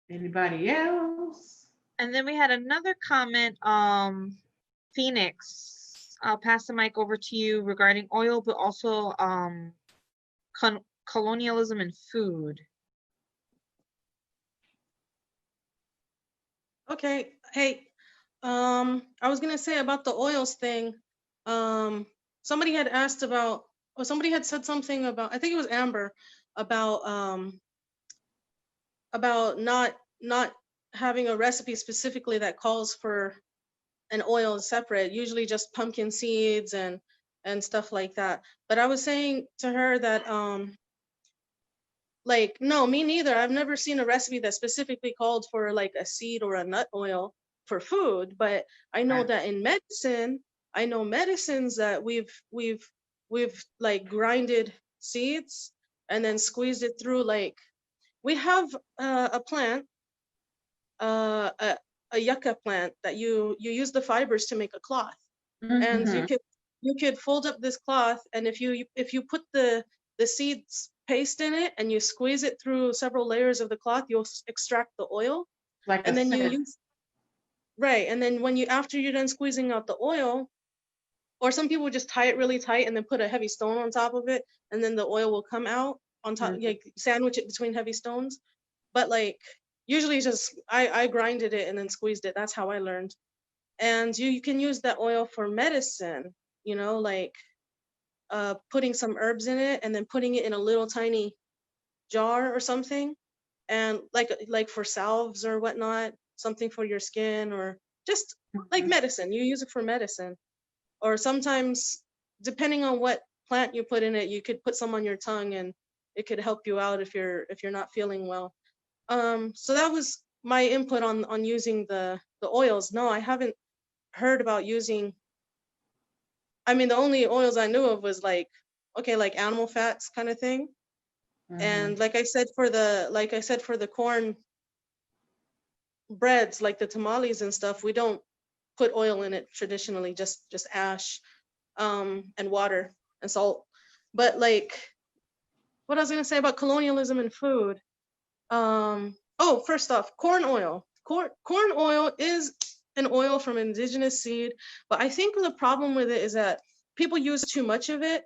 anybody else? And then we had another comment, Phoenix. I'll pass the mic over to you regarding oil, but also colonialism and food. Okay, hey, I was gonna say about the oils thing. Somebody had asked about, or somebody had said something about, I think it was Amber, about not having a recipe specifically that calls for an oil separate, usually just pumpkin seeds and stuff like that. But I was saying to her that like, no, me neither. I've never seen a recipe that specifically called for like a seed or a nut oil for food, but I know that in medicine, I know medicines that we've like grinded seeds and then squeezed it through. Like we have a plant, a yucca plant that you use the fibers to make a cloth, and you could fold up this cloth, and if you put the seeds paste in it and you squeeze it through several layers of the cloth, you'll extract the oil. Like and then you use right, and then when after you're done squeezing out the oil, or some people just tie it really tight and then put a heavy stone on top of it, and then the oil will come out on top, like sandwich it between heavy stones. But like usually just I grinded it and then squeezed it. That's how I learned. And you can use that oil for medicine, you know, like putting some herbs in it and then putting it in a little tiny jar or something, and like for salves or whatnot, something for your skin, or just like medicine. You use it for medicine, or sometimes depending on what plant you put in it, you could put some on your tongue and it could help you out if you're not feeling well. So that was my input on using the oils. No, I haven't heard about using. I mean, the only oils I knew of was like animal fats kind of thing. And like I said for the corn breads, like the tamales and stuff, we don't put oil in it traditionally, just ash, and water and salt. But like, what I was gonna say about colonialism and food. Oh, first off, corn oil. Corn oil is an oil from indigenous seed, but I think the problem with it is that people use too much of it,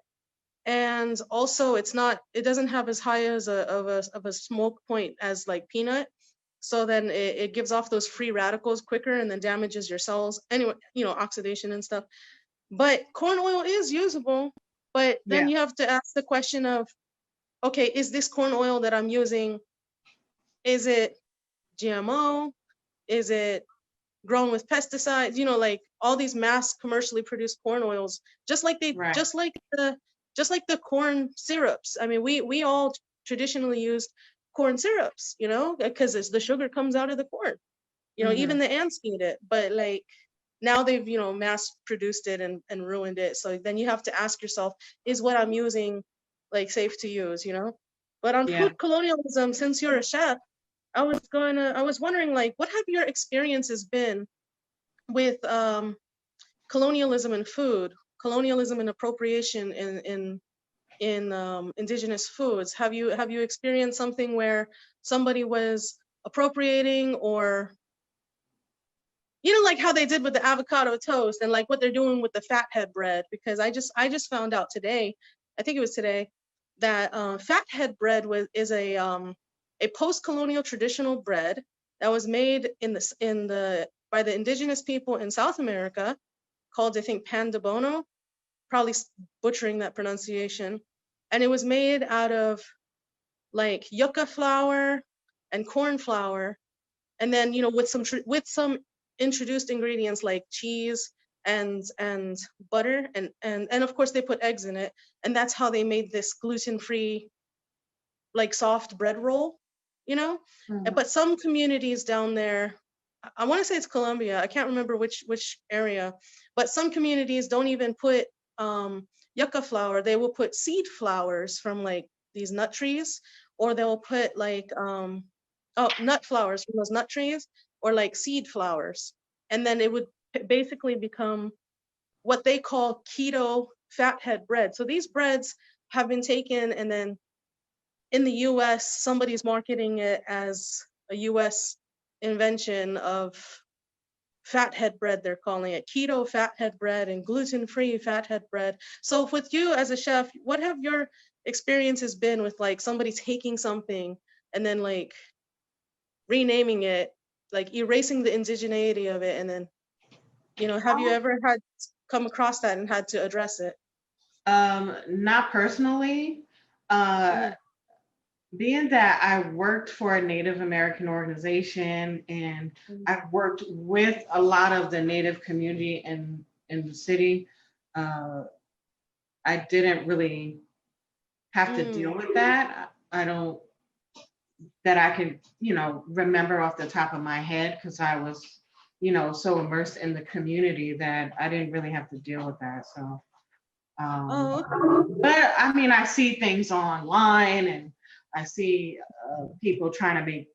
and also it doesn't have as high as of a smoke point as like peanut. So then it gives off those free radicals quicker and then damages your cells. Anyway, oxidation and stuff. But corn oil is usable, but then you have to ask the question of, okay, is this corn oil that I'm using, is it GMO? Is it grown with pesticides? Like all these mass commercially produced corn oils, just like the corn syrups. I mean, we all traditionally used corn syrups, because the sugar comes out of the corn. Even the ants eat it, but like now they've mass produced it and ruined it. So then you have to ask yourself, is what I'm using like safe to use? But on food colonialism, since you're a chef, I was wondering, like, what have your experiences been with colonialism and food, colonialism and appropriation in indigenous foods? Have you experienced something where somebody was appropriating, or like how they did with the avocado toast, and like what they're doing with the fathead bread? Because I just found out today, I think it was today, that fathead bread is a post-colonial traditional bread that was made by the indigenous people in South America, called, I think, pan de bono, probably butchering that pronunciation. And it was made out of like yucca flour and corn flour, and then with some introduced ingredients like cheese and butter, and of course they put eggs in it, and that's how they made this gluten-free, like, soft bread roll. But some communities down there, I want to say it's Colombia, I can't remember which area, but some communities don't even put yucca flour. They will put seed flowers from like these nut trees, or they'll put like nut flowers from those nut trees, or like seed flowers, and then it would basically become what they call keto fathead bread. So these breads have been taken, and then in the US, somebody's marketing it as a US invention of fathead bread. They're calling it keto fathead bread and gluten-free fathead bread. So with you as a chef, what have your experiences been with like somebody taking something and then like renaming it, like erasing the indigeneity of it, and then, have you ever come across that and had to address it? Not personally. Being that I worked for a Native American organization, and I've worked with a lot of the Native community in the city, I didn't really have to deal with that. I don't, that I can, remember off the top of my head, because I was, so immersed in the community that I didn't really have to deal with that. So, but I mean, I see things online, and I see people trying to make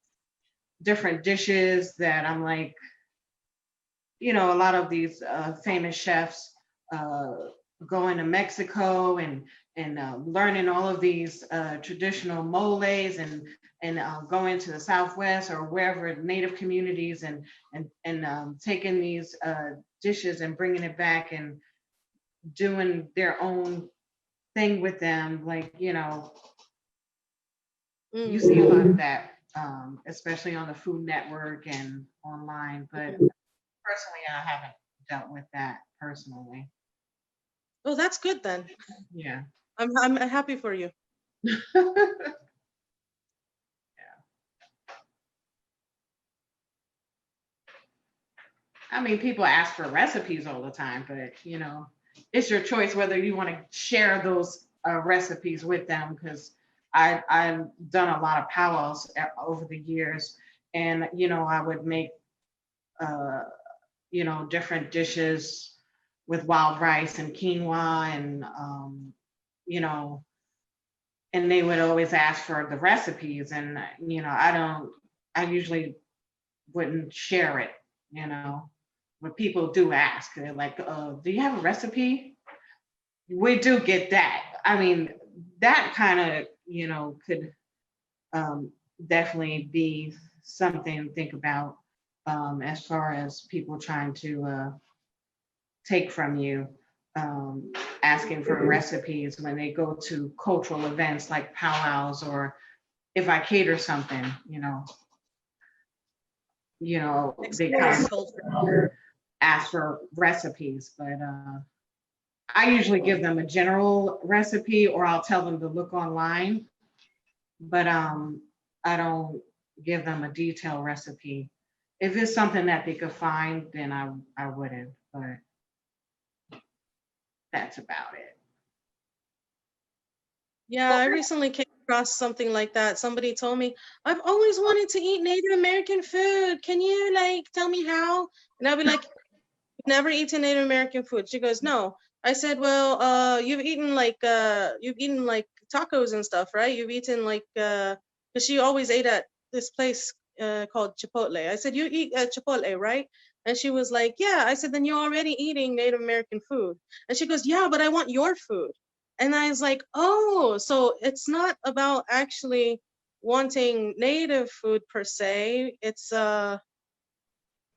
different dishes that I'm like, a lot of these famous chefs going to Mexico and learning all of these traditional moles, and going to the Southwest or wherever, Native communities, and taking these dishes and bringing it back and doing their own thing with them. Like, you see a lot of that, especially on the Food Network and online. But personally, I haven't dealt with that personally. Oh, that's good then. Yeah. I'm happy for you. I mean, people ask for recipes all the time, but you know, it's your choice whether you want to share those recipes with them. Because I've done a lot of powwows over the years, and you know, I would make uh, you know, different dishes with wild rice and quinoa, and you know, and they would always ask for the recipes, and you know, I usually wouldn't share it, you know. When people do ask, they're like, do you have a recipe? We do get that. I mean, that kind of, you know, could definitely be something to think about as far as people trying to take from you, asking for recipes when they go to cultural events like powwows, or if I cater something, you know, they kind of ask for recipes, but I usually give them a general recipe, or I'll tell them to look online, but I don't give them a detailed recipe. If it's something that they could find, then I wouldn't, but that's about it. Yeah, I recently came across something like that. Somebody told me, I've always wanted to eat Native American food. Can you like tell me how? And I'll be like, never eaten Native American food. She goes, no. I said, well, you've eaten like tacos and stuff, right? You've eaten like because she always ate at this place called Chipotle. I said, you eat at Chipotle, right? And she was like, yeah. I said, then you're already eating Native American food. And she goes, yeah, but I want your food. And I was like, oh, so it's not about actually wanting native food per se. It's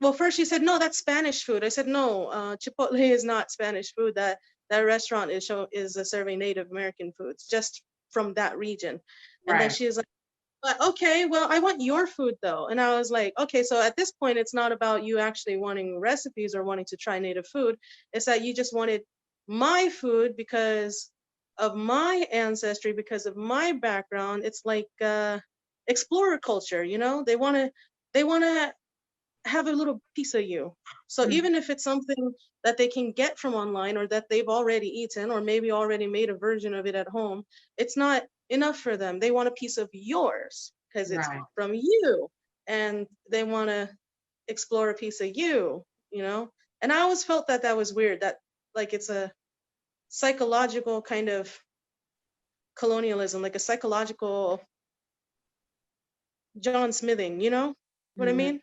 well, first she said, no, that's Spanish food. I said, no, Chipotle is not Spanish food. That restaurant is serving Native American foods just from that region. And then she was like, but okay, well, I want your food though. And I was like, okay, so at this point, it's not about you actually wanting recipes or wanting to try native food. It's that you just wanted my food because of my ancestry, because of my background. It's like explorer culture, you know? They want to have a little piece of you. So even if it's something that they can get from online, or that they've already eaten, or maybe already made a version of it at home, it's not enough for them. They want a piece of yours because it's from you, and they want to explore a piece of you, you know? And I always felt that was weird, that like it's a psychological kind of colonialism, like a psychological John Smithing, you know what I mean?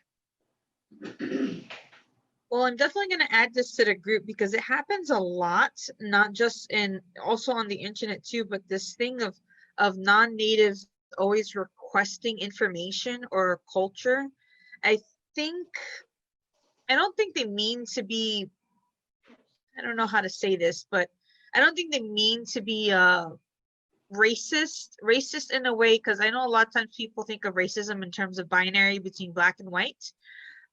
Well, I'm definitely going to add this to the group because it happens a lot, not just also on the internet too, but this thing of non-natives always requesting information or culture. I don't think they mean to be, I don't know how to say this, but I don't think they mean to be racist in a way, because I know a lot of times people think of racism in terms of binary between black and white.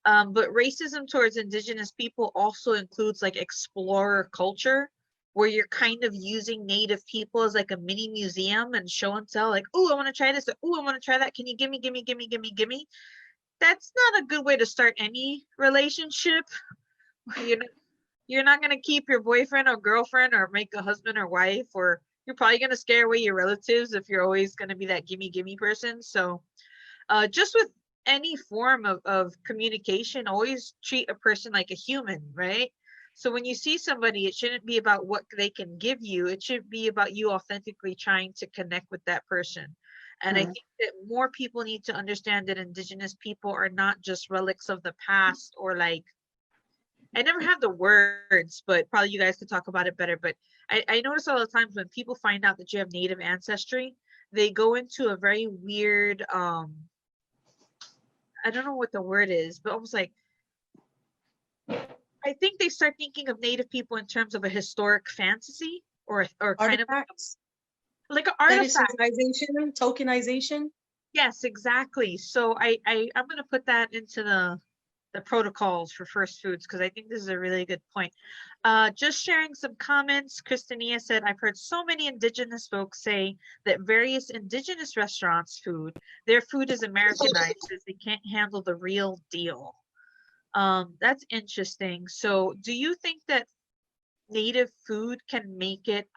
But racism towards indigenous people also includes like explorer culture, where you're kind of using native people as like a mini museum and show and tell, like, oh, I want to try this, oh, I want to try that. Can you give me? That's not a good way to start any relationship. You're not going to keep your boyfriend or girlfriend or make a husband or wife, or you're probably going to scare away your relatives if you're always going to be that gimme person. So just with any form of communication, always treat a person like a human, right? So when you see somebody, it shouldn't be about what they can give you. It should be about you authentically trying to connect with that person. And I think that more people need to understand that indigenous people are not just relics of the past, or like, I never have the words, but probably you guys could talk about it better. But I notice all the times when people find out that you have native ancestry, they go into a very weird, I don't know what the word is, but almost like, I think they start thinking of native people in terms of a historic fantasy, or kind of like an artifact. Tokenization. Yes, exactly. So I'm going to put that into protocols for first foods, because I think this is a really good point. Just sharing some comments. Christinia said, I've heard so many Indigenous folks say that various Indigenous restaurants' their food is Americanized as they can't handle the real deal. That's interesting. So do you think that Native food can make it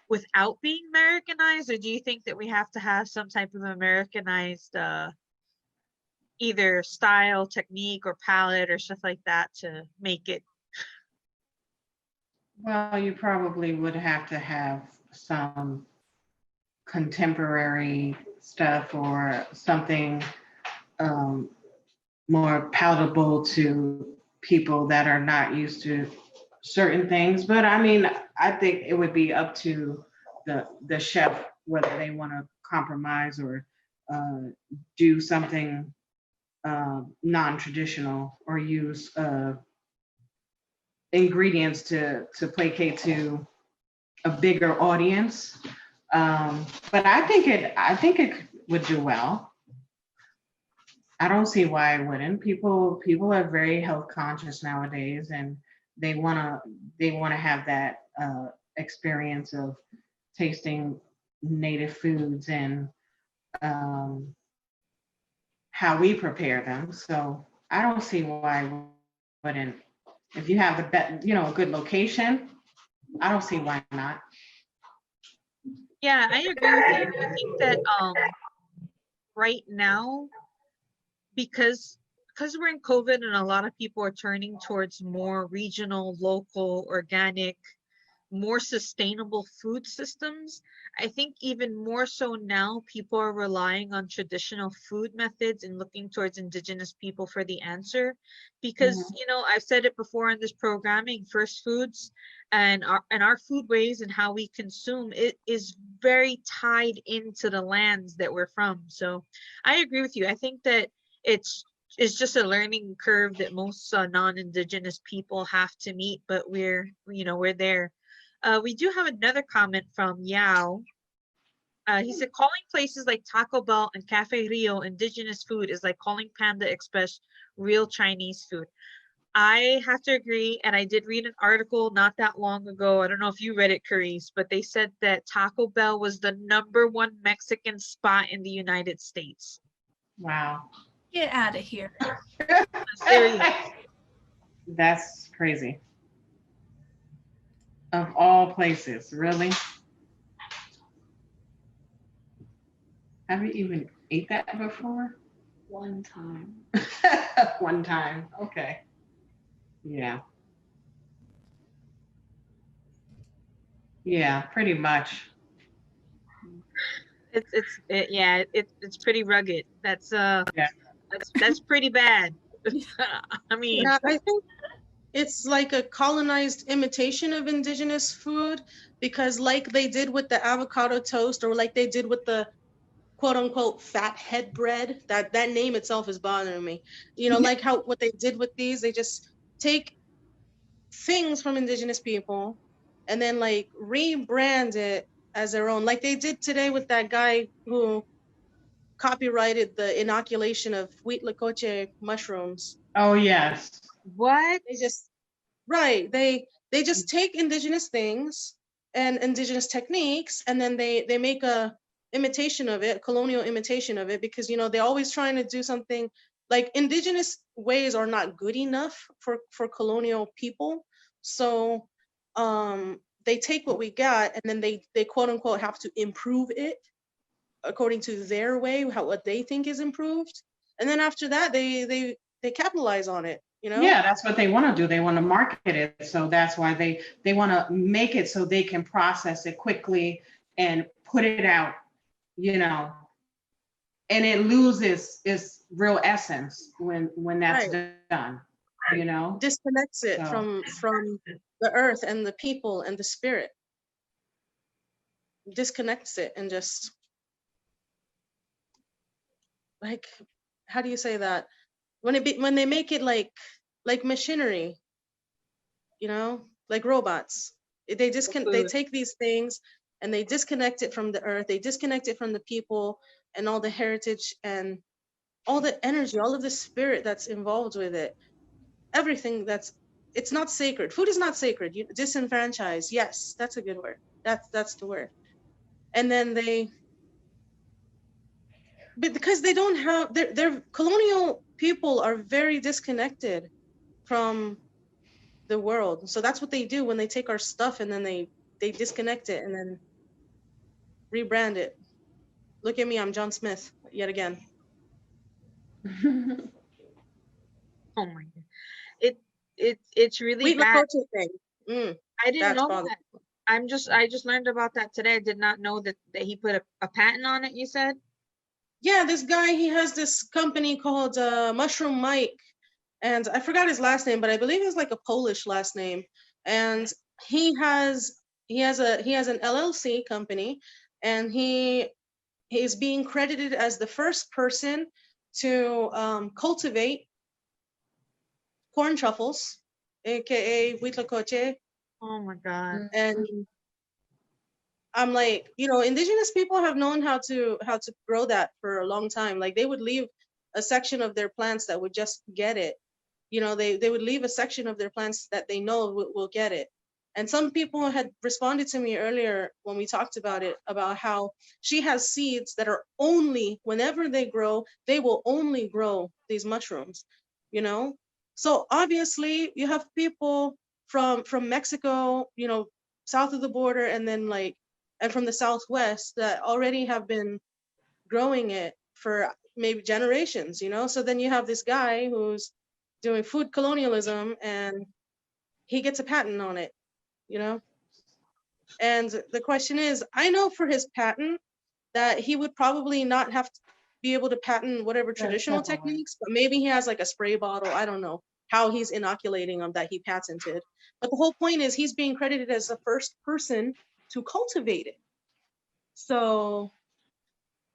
without being Americanized, or do you think that we have to have some type of Americanized either style, technique, or palette or stuff like that to make it? Well, you probably would have to have some contemporary stuff or something more palatable to people that are not used to certain things. But I mean, I think it would be up to the chef whether they want to compromise or do something non-traditional or use ingredients to placate to a bigger audience. But I think it would do well. I don't see why it wouldn't. People are very health conscious nowadays, and they wanna have that experience of tasting native foods and how we prepare them. So I don't see why it wouldn't. If you have a good location, I don't see why not. Yeah, I agree with you. I think that right now, because we're in COVID and a lot of people are turning towards more regional, local, organic, more sustainable food systems, I think even more so now people are relying on traditional food methods and looking towards Indigenous people for the answer, because I've said it before in this programming, first foods and our food ways and how we consume it is very tied into the lands that we're from. So I agree with you. I think that it's just a learning curve that most non-Indigenous people have to meet, but we're there. We do have another comment from Yao. He said, calling places like Taco Bell and Cafe Rio Indigenous food is like calling Panda Express real Chinese food. I have to agree, and I did read an article not that long ago. I don't know if you read it, Carrese, but they said that Taco Bell was the #1 Mexican spot in the United States. Wow. Get out of here. That's crazy. Of all places, really? Have you even ate that before? One time. One time, okay. Yeah. Yeah, pretty much. It's pretty rugged. That's that's pretty bad. I mean, Yeah, I think it's like a colonized imitation of Indigenous food, because like they did with the avocado toast, or like they did with the quote unquote fathead bread, that name itself is bothering me. Like what they did with these, they just take things from Indigenous people and then like rebrand it as their own, like they did today with that guy who copyrighted the inoculation of wheat lacoche mushrooms. Oh yes. What? They just take Indigenous things and Indigenous techniques, and then they make a imitation of it, colonial imitation of it, because they're always trying to do something like Indigenous ways are not good enough for colonial people. So they take what we got and then they quote unquote have to improve it according to their way, what they think is improved, and then after that they capitalize on it. Yeah, that's what they want to do. They want to market it, so that's why they want to make it so they can process it quickly and put it out, and it loses its real essence when that's done. Disconnects it from the earth and the people and the spirit. Disconnects it and just like, how do you say that? When they make it like machinery, like robots. They take these things and they disconnect it from the earth. They disconnect it from the people and all the heritage and all the energy, all of the spirit that's involved with it, everything it's not sacred. Food is not sacred. You disenfranchise. Yes, that's a good word. That's the word. And then but because they don't have, their colonial people are very disconnected from the world. So that's what they do when they take our stuff and then they disconnect it and then rebrand it. Look at me, I'm John Smith yet again. Oh my God. It's really Wait, bad. Lakota thing. I didn't that's know bothersome. that. I just learned about that today. I did not know that he put a patent on it, you said? Yeah, this guy, he has this company called Mushroom Mike, and I forgot his last name, but I believe it's like a Polish last name. And he has an LLC company, and he is being credited as the first person to cultivate corn truffles, aka huitlacoche. Oh my God. And I'm like, indigenous people have known how to grow that for a long time. Like they would leave a section of their plants that would just get it. They would leave a section of their plants that they know will get it. And some people had responded to me earlier when we talked about it, about how she has seeds that are only, whenever they grow, they will only grow these mushrooms, So obviously you have people from Mexico, south of the border, and then and from the Southwest that already have been growing it for maybe generations, So then you have this guy who's doing food colonialism and he gets a patent on it, And the question is, I know for his patent that he would probably not have to be able to patent whatever traditional techniques, but maybe he has like a spray bottle. I don't know how he's inoculating them that he patented. But the whole point is he's being credited as the first person to cultivate it. So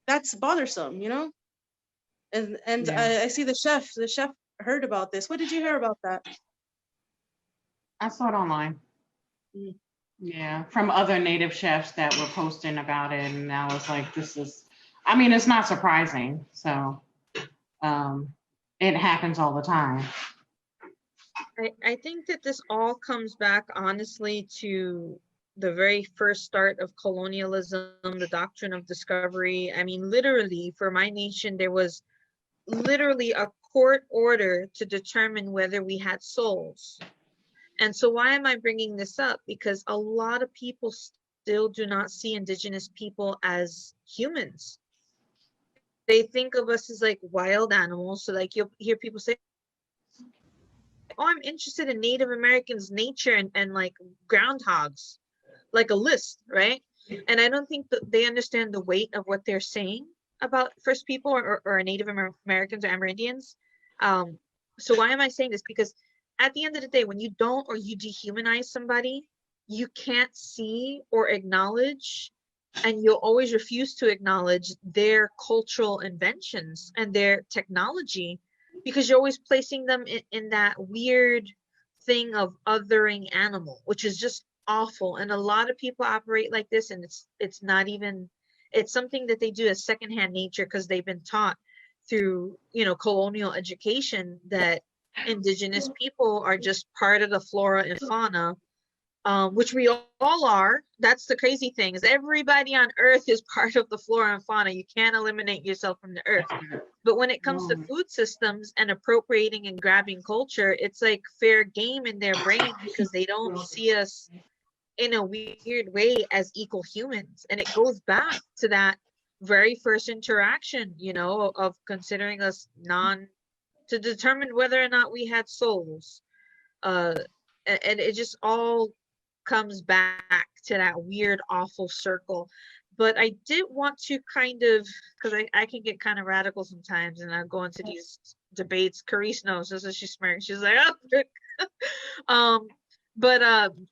that's bothersome, And Yeah. I see the chef heard about this. What did you hear about that? I saw it online. Mm. Yeah, from other native chefs that were posting about it, and I was like, it's not surprising. So it happens all the time. I think that this all comes back honestly to the very first start of colonialism, the doctrine of discovery. I mean, literally for my nation, there was literally a court order to determine whether we had souls. And so why am I bringing this up? Because a lot of people still do not see indigenous people as humans. They think of us as like wild animals. So like you'll hear people say, oh, I'm interested in Native Americans' nature and like groundhogs, like a list, right? And I don't think that they understand the weight of what they're saying about First People or Native Americans or Amerindians. So why am I saying this? Because at the end of the day, when you don't or you dehumanize somebody, you can't see or acknowledge, and you'll always refuse to acknowledge their cultural inventions and their technology, because you're always placing them in that weird thing of othering animal, which is just awful. And a lot of people operate like this, and it's not even, it's something that they do as secondhand nature because they've been taught through colonial education that indigenous people are just part of the flora and fauna, which we all are. That's the crazy thing, is everybody on earth is part of the flora and fauna. You can't eliminate yourself from the earth. But when it comes to food systems and appropriating and grabbing culture, it's like fair game in their brain because they don't see us in a weird way as equal humans. And it goes back to that very first interaction, of considering us to determine whether or not we had souls. And it just all comes back to that weird, awful circle. But I did want to kind of, because I can get kind of radical sometimes, and I go into these debates. Carrese knows this, is she smirks. She's like, oh. But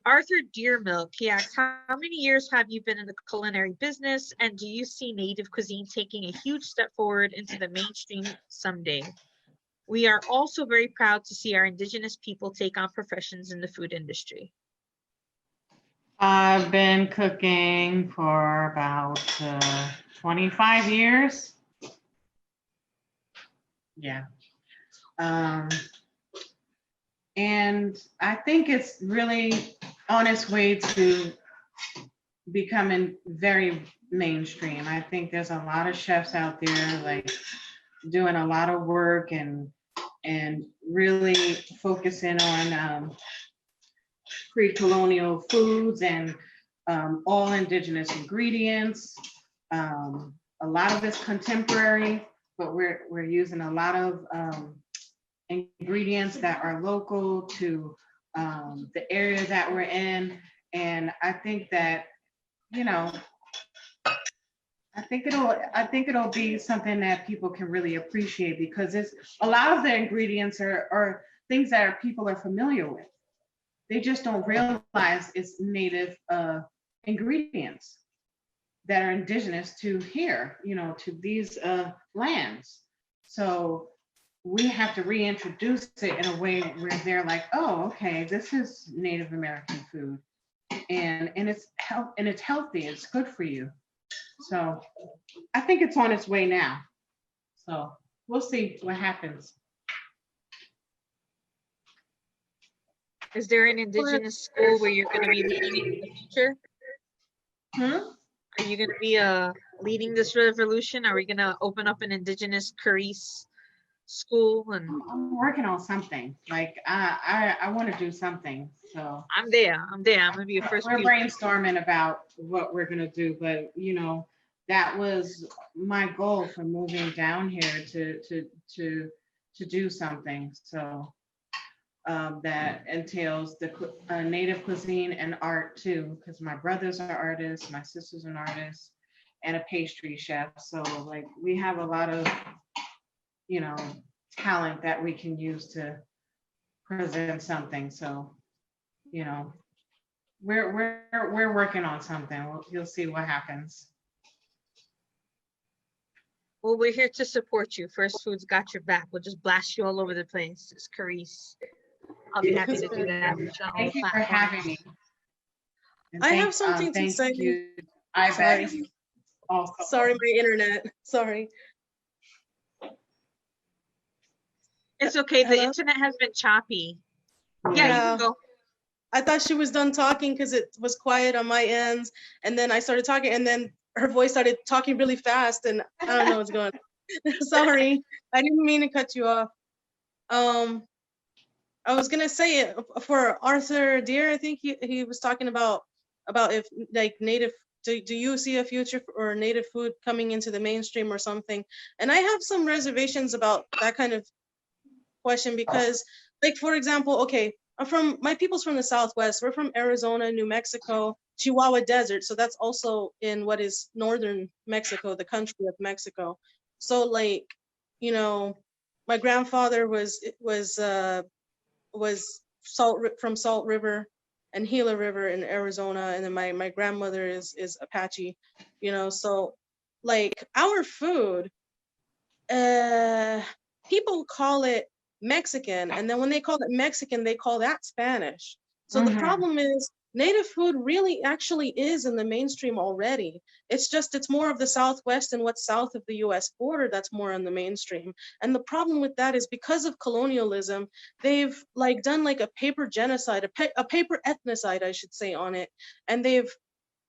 Arthur Deermilk, he asks, how many years have you been in the culinary business, and do you see Native cuisine taking a huge step forward into the mainstream someday? We are also very proud to see our indigenous people take on professions in the food industry. I've been cooking for about 25 years. Yeah. And I think it's really on its way to becoming very mainstream. I think there's a lot of chefs out there like doing a lot of work and really focusing on pre-colonial foods and all indigenous ingredients. A lot of it's contemporary, but we're using a lot of ingredients that are local to the area that we're in. And I think that, you know, I think it'll be something that people can really appreciate, because it's a lot of the ingredients are things that people are familiar with. They just don't realize it's native ingredients that are indigenous to here, you know, to these lands. So we have to reintroduce it in a way where they're like, oh, okay, this is Native American food, and it's healthy, it's good for you. So I think it's on its way now. So we'll see what happens. Is there an indigenous school where you're going to be leading in the future? Are you going to be leading this revolution? Are we going to open up an indigenous Carrese school? And I'm working on something. Like I want to do something. So I'm there. I'm going to be a first. We're brainstorming about what we're going to do, but you know, that was my goal for moving down here to do something. So that entails the native cuisine and art too, because my brothers are artists, my sister's an artist, and a pastry chef. So like we have a lot of, you know, talent that we can use to present something. So, you know, we're working on something. You'll see what happens. Well, we're here to support you. First Food's got your back. We'll just blast you all over the place. It's Carrese. I'll be happy to do that. Thank you for having me. And I have something to say. You, Sorry. Also. Sorry, my internet. Sorry. It's okay. The Hello? internet has been choppy. Yeah, you Yeah. can go. I thought she was done talking because it was quiet on my ends, and then I started talking, and then her voice started talking really fast, and I don't know what's going on. Sorry, I didn't mean to cut you off. I was gonna say it for Arthur Deer. I think he was talking about if like native. Do you see a future for native food coming into the mainstream or something? And I have some reservations about that kind of question because, like, for example, okay, my people's from the Southwest. We're from Arizona, New Mexico, Chihuahua Desert. So that's also in what is northern Mexico, the country of Mexico. So like, you know, my grandfather was from Salt River and Gila River in Arizona, and then my grandmother is Apache, you know. So like our food, people call it Mexican, and then when they call it Mexican, they call that Spanish. So the problem is native food really actually is in the mainstream already. It's just it's more of the Southwest and what's south of the US border that's more in the mainstream. And the problem with that is because of colonialism, they've like done like a paper genocide, a paper ethnocide, I should say, on it. And they've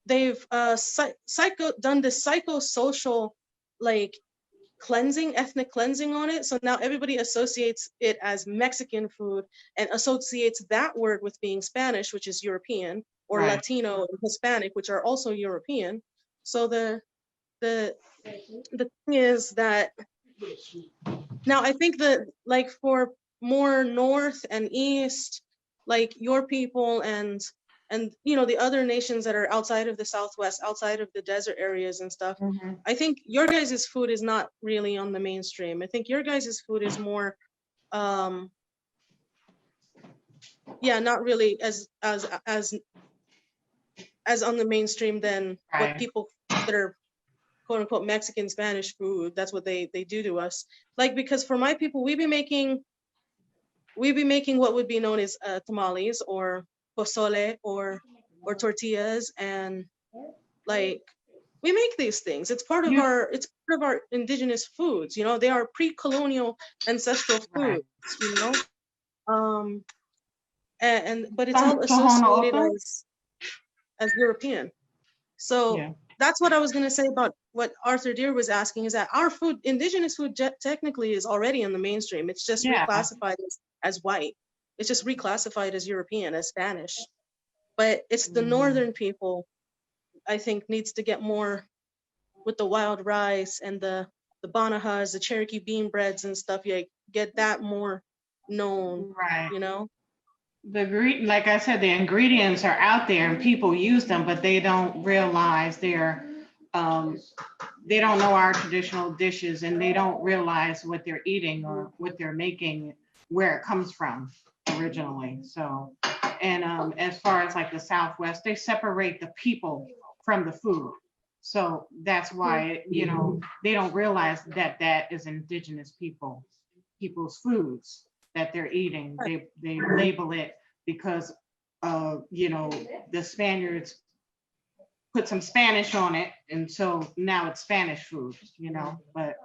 done this psychosocial like ethnic cleansing on it. So now everybody associates it as Mexican food and associates that word with being Spanish, which is European, or Right. Latino and Hispanic, which are also European. So the thing is that now I think that like for more north and east, like your people and you know the other nations that are outside of the Southwest, outside of the desert areas and stuff, I think your guys' food is not really on the mainstream. I think your guys' food is more yeah, not really as on the mainstream than what people that are quote unquote Mexican Spanish food. That's what they do to us. Like, because for my people, we'd be making what would be known as tamales or pozole or tortillas, and like we make these things. It's part of of our indigenous foods, you know, they are pre-colonial ancestral Right. foods, you know. But it's all associated as European. So Yeah. that's what I was going to say about what Arthur Deer was asking, is that our food, indigenous food, technically is already in the mainstream. It's just Yeah. reclassified as white. It's just reclassified as European, as Spanish. But it's the northern people, I think, needs to get more with the wild rice and the banahas, the Cherokee bean breads and stuff. You get that more known, Right. you know? Like I said, the ingredients are out there and people use them, but they don't realize they don't know our traditional dishes, and they don't realize what they're eating or what they're making, where it comes from originally. So, and as far as like the Southwest, they separate the people from the food. So that's why, you know, they don't realize that that is indigenous people's foods that they're eating. They label it because you know, the Spaniards put some Spanish on it, and so now it's Spanish food, you know. But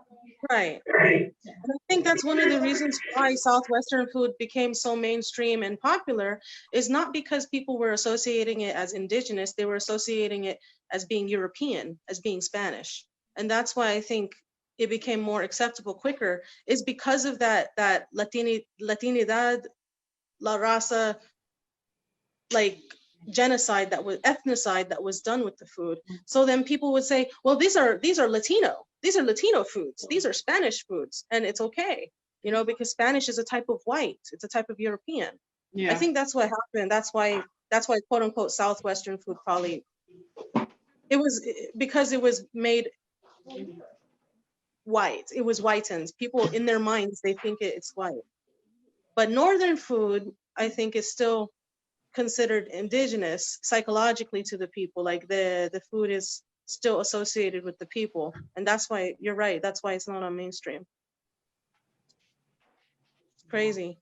Right. And I think that's one of the reasons why Southwestern food became so mainstream and popular, is not because people were associating it as indigenous, they were associating it as being European, as being Spanish. And that's why I think it became more acceptable quicker, is because of that Latinidad, La Raza, like genocide, ethnocide that was done with the food. So then people would say, well, these are Latino foods, these are Spanish foods, and it's okay, you know, because Spanish is a type of white, it's a type of European. yeah, I think that's what happened. That's why quote unquote Southwestern food probably, it was because it was made white, it was whitened. People in their minds, they think it's white. But Northern food, I think, is still considered indigenous psychologically to the people. Like the food is still associated with the people, and that's why you're right, that's why it's not on mainstream. It's crazy.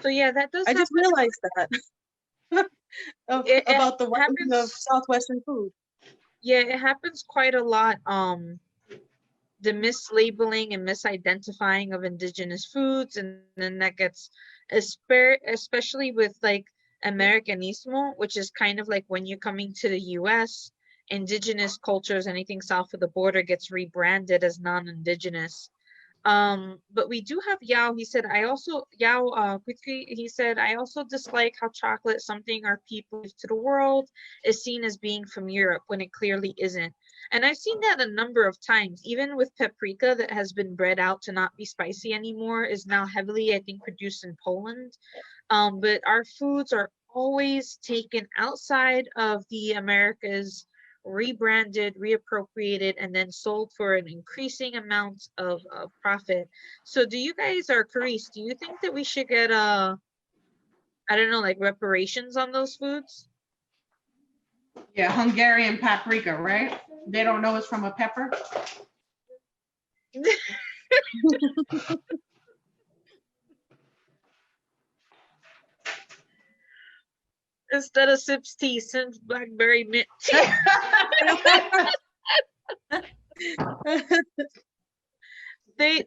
So yeah, that does I just happen. realized that about the whitening of Southwestern food. Yeah, it happens quite a lot. The mislabeling and misidentifying of indigenous foods, and then that gets especially with like Americanismo, which is kind of like when you're coming to the US, indigenous cultures, anything south of the border gets rebranded as non-indigenous. But we do have Yao. He said, quickly, he said, I also dislike how chocolate, something our people give to the world, is seen as being from Europe when it clearly isn't. And I've seen that a number of times, even with paprika that has been bred out to not be spicy anymore, is now heavily, I think, produced in Poland. But our foods are always taken outside of the Americas, rebranded, reappropriated, and then sold for an increasing amount of profit. So do you guys, or Carrese, do you think that we should get I don't know, like reparations on those foods? yeah, Hungarian paprika, right? They don't know it's from a pepper. Instead of Sips tea, Sips Blackberry mint tea. They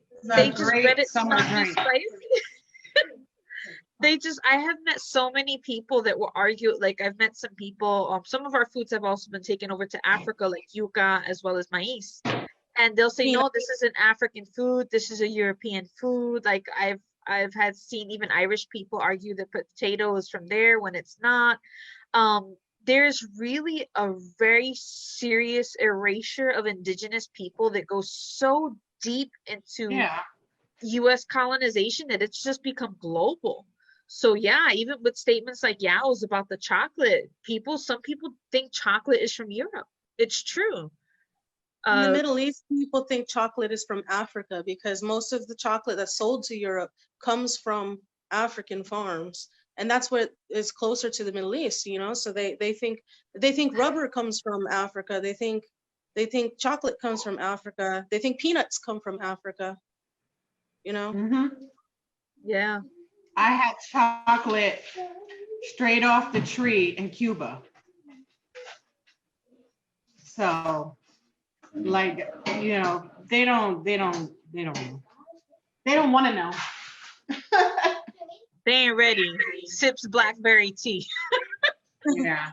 just read it to not be spicy. I have met so many people that will argue, like I've met some people, some of our foods have also been taken over to Africa, like yuca as well as maize. And they'll say, no, this is an African food, this is a European food. Like I've seen even Irish people argue that potato is from there when it's not. There's really a very serious erasure of indigenous people that goes so deep into US colonization that it's just become global. So yeah, even with statements like Yao's about the chocolate, some people think chocolate is from Europe. It's true. In the Middle East, people think chocolate is from Africa because most of the chocolate that's sold to Europe comes from African farms, and that's what is closer to the Middle East, you know. So they think rubber comes from Africa. They think chocolate comes from Africa. They think peanuts come from Africa, you know. Mm-hmm. Yeah. I had chocolate straight off the tree in Cuba. So, like, you know, they don't want to know. They ain't ready. Sips blackberry tea. Yeah.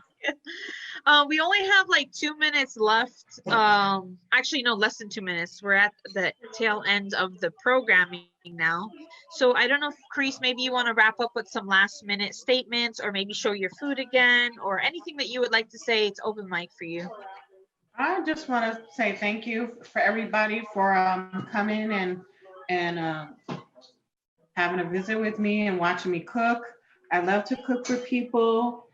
We only have like 2 minutes left. Actually, no, less than 2 minutes. We're at the tail end of the programming now. So I don't know if Carrese, maybe you want to wrap up with some last minute statements, or maybe show your food again, or anything that you would like to say. It's open mic for you. I just want to say thank you for everybody for coming and having a visit with me and watching me cook. I love to cook for people.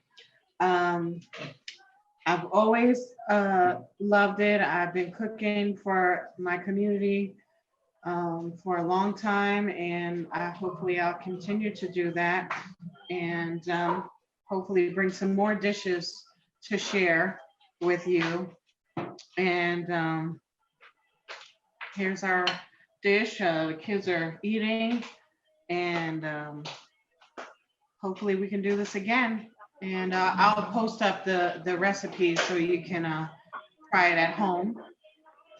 I've always loved it. I've been cooking for my community for a long time, and hopefully I'll continue to do that, and hopefully bring some more dishes to share with you. And here's our dish. The kids are eating, and hopefully we can do this again. And I'll post up the recipes so you can try it at home.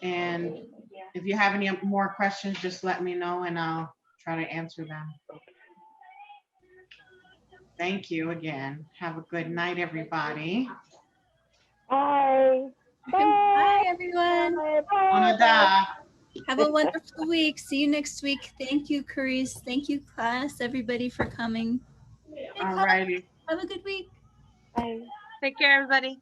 And if you have any more questions, just let me know and I'll try to answer them. Thank you again. Have a good night, everybody. Bye. Bye, everyone. Onada. Have a wonderful week. See you next week. Thank you, Carrese. Thank you, class, everybody, for coming. All righty. Have a good week. Bye. Take care, everybody.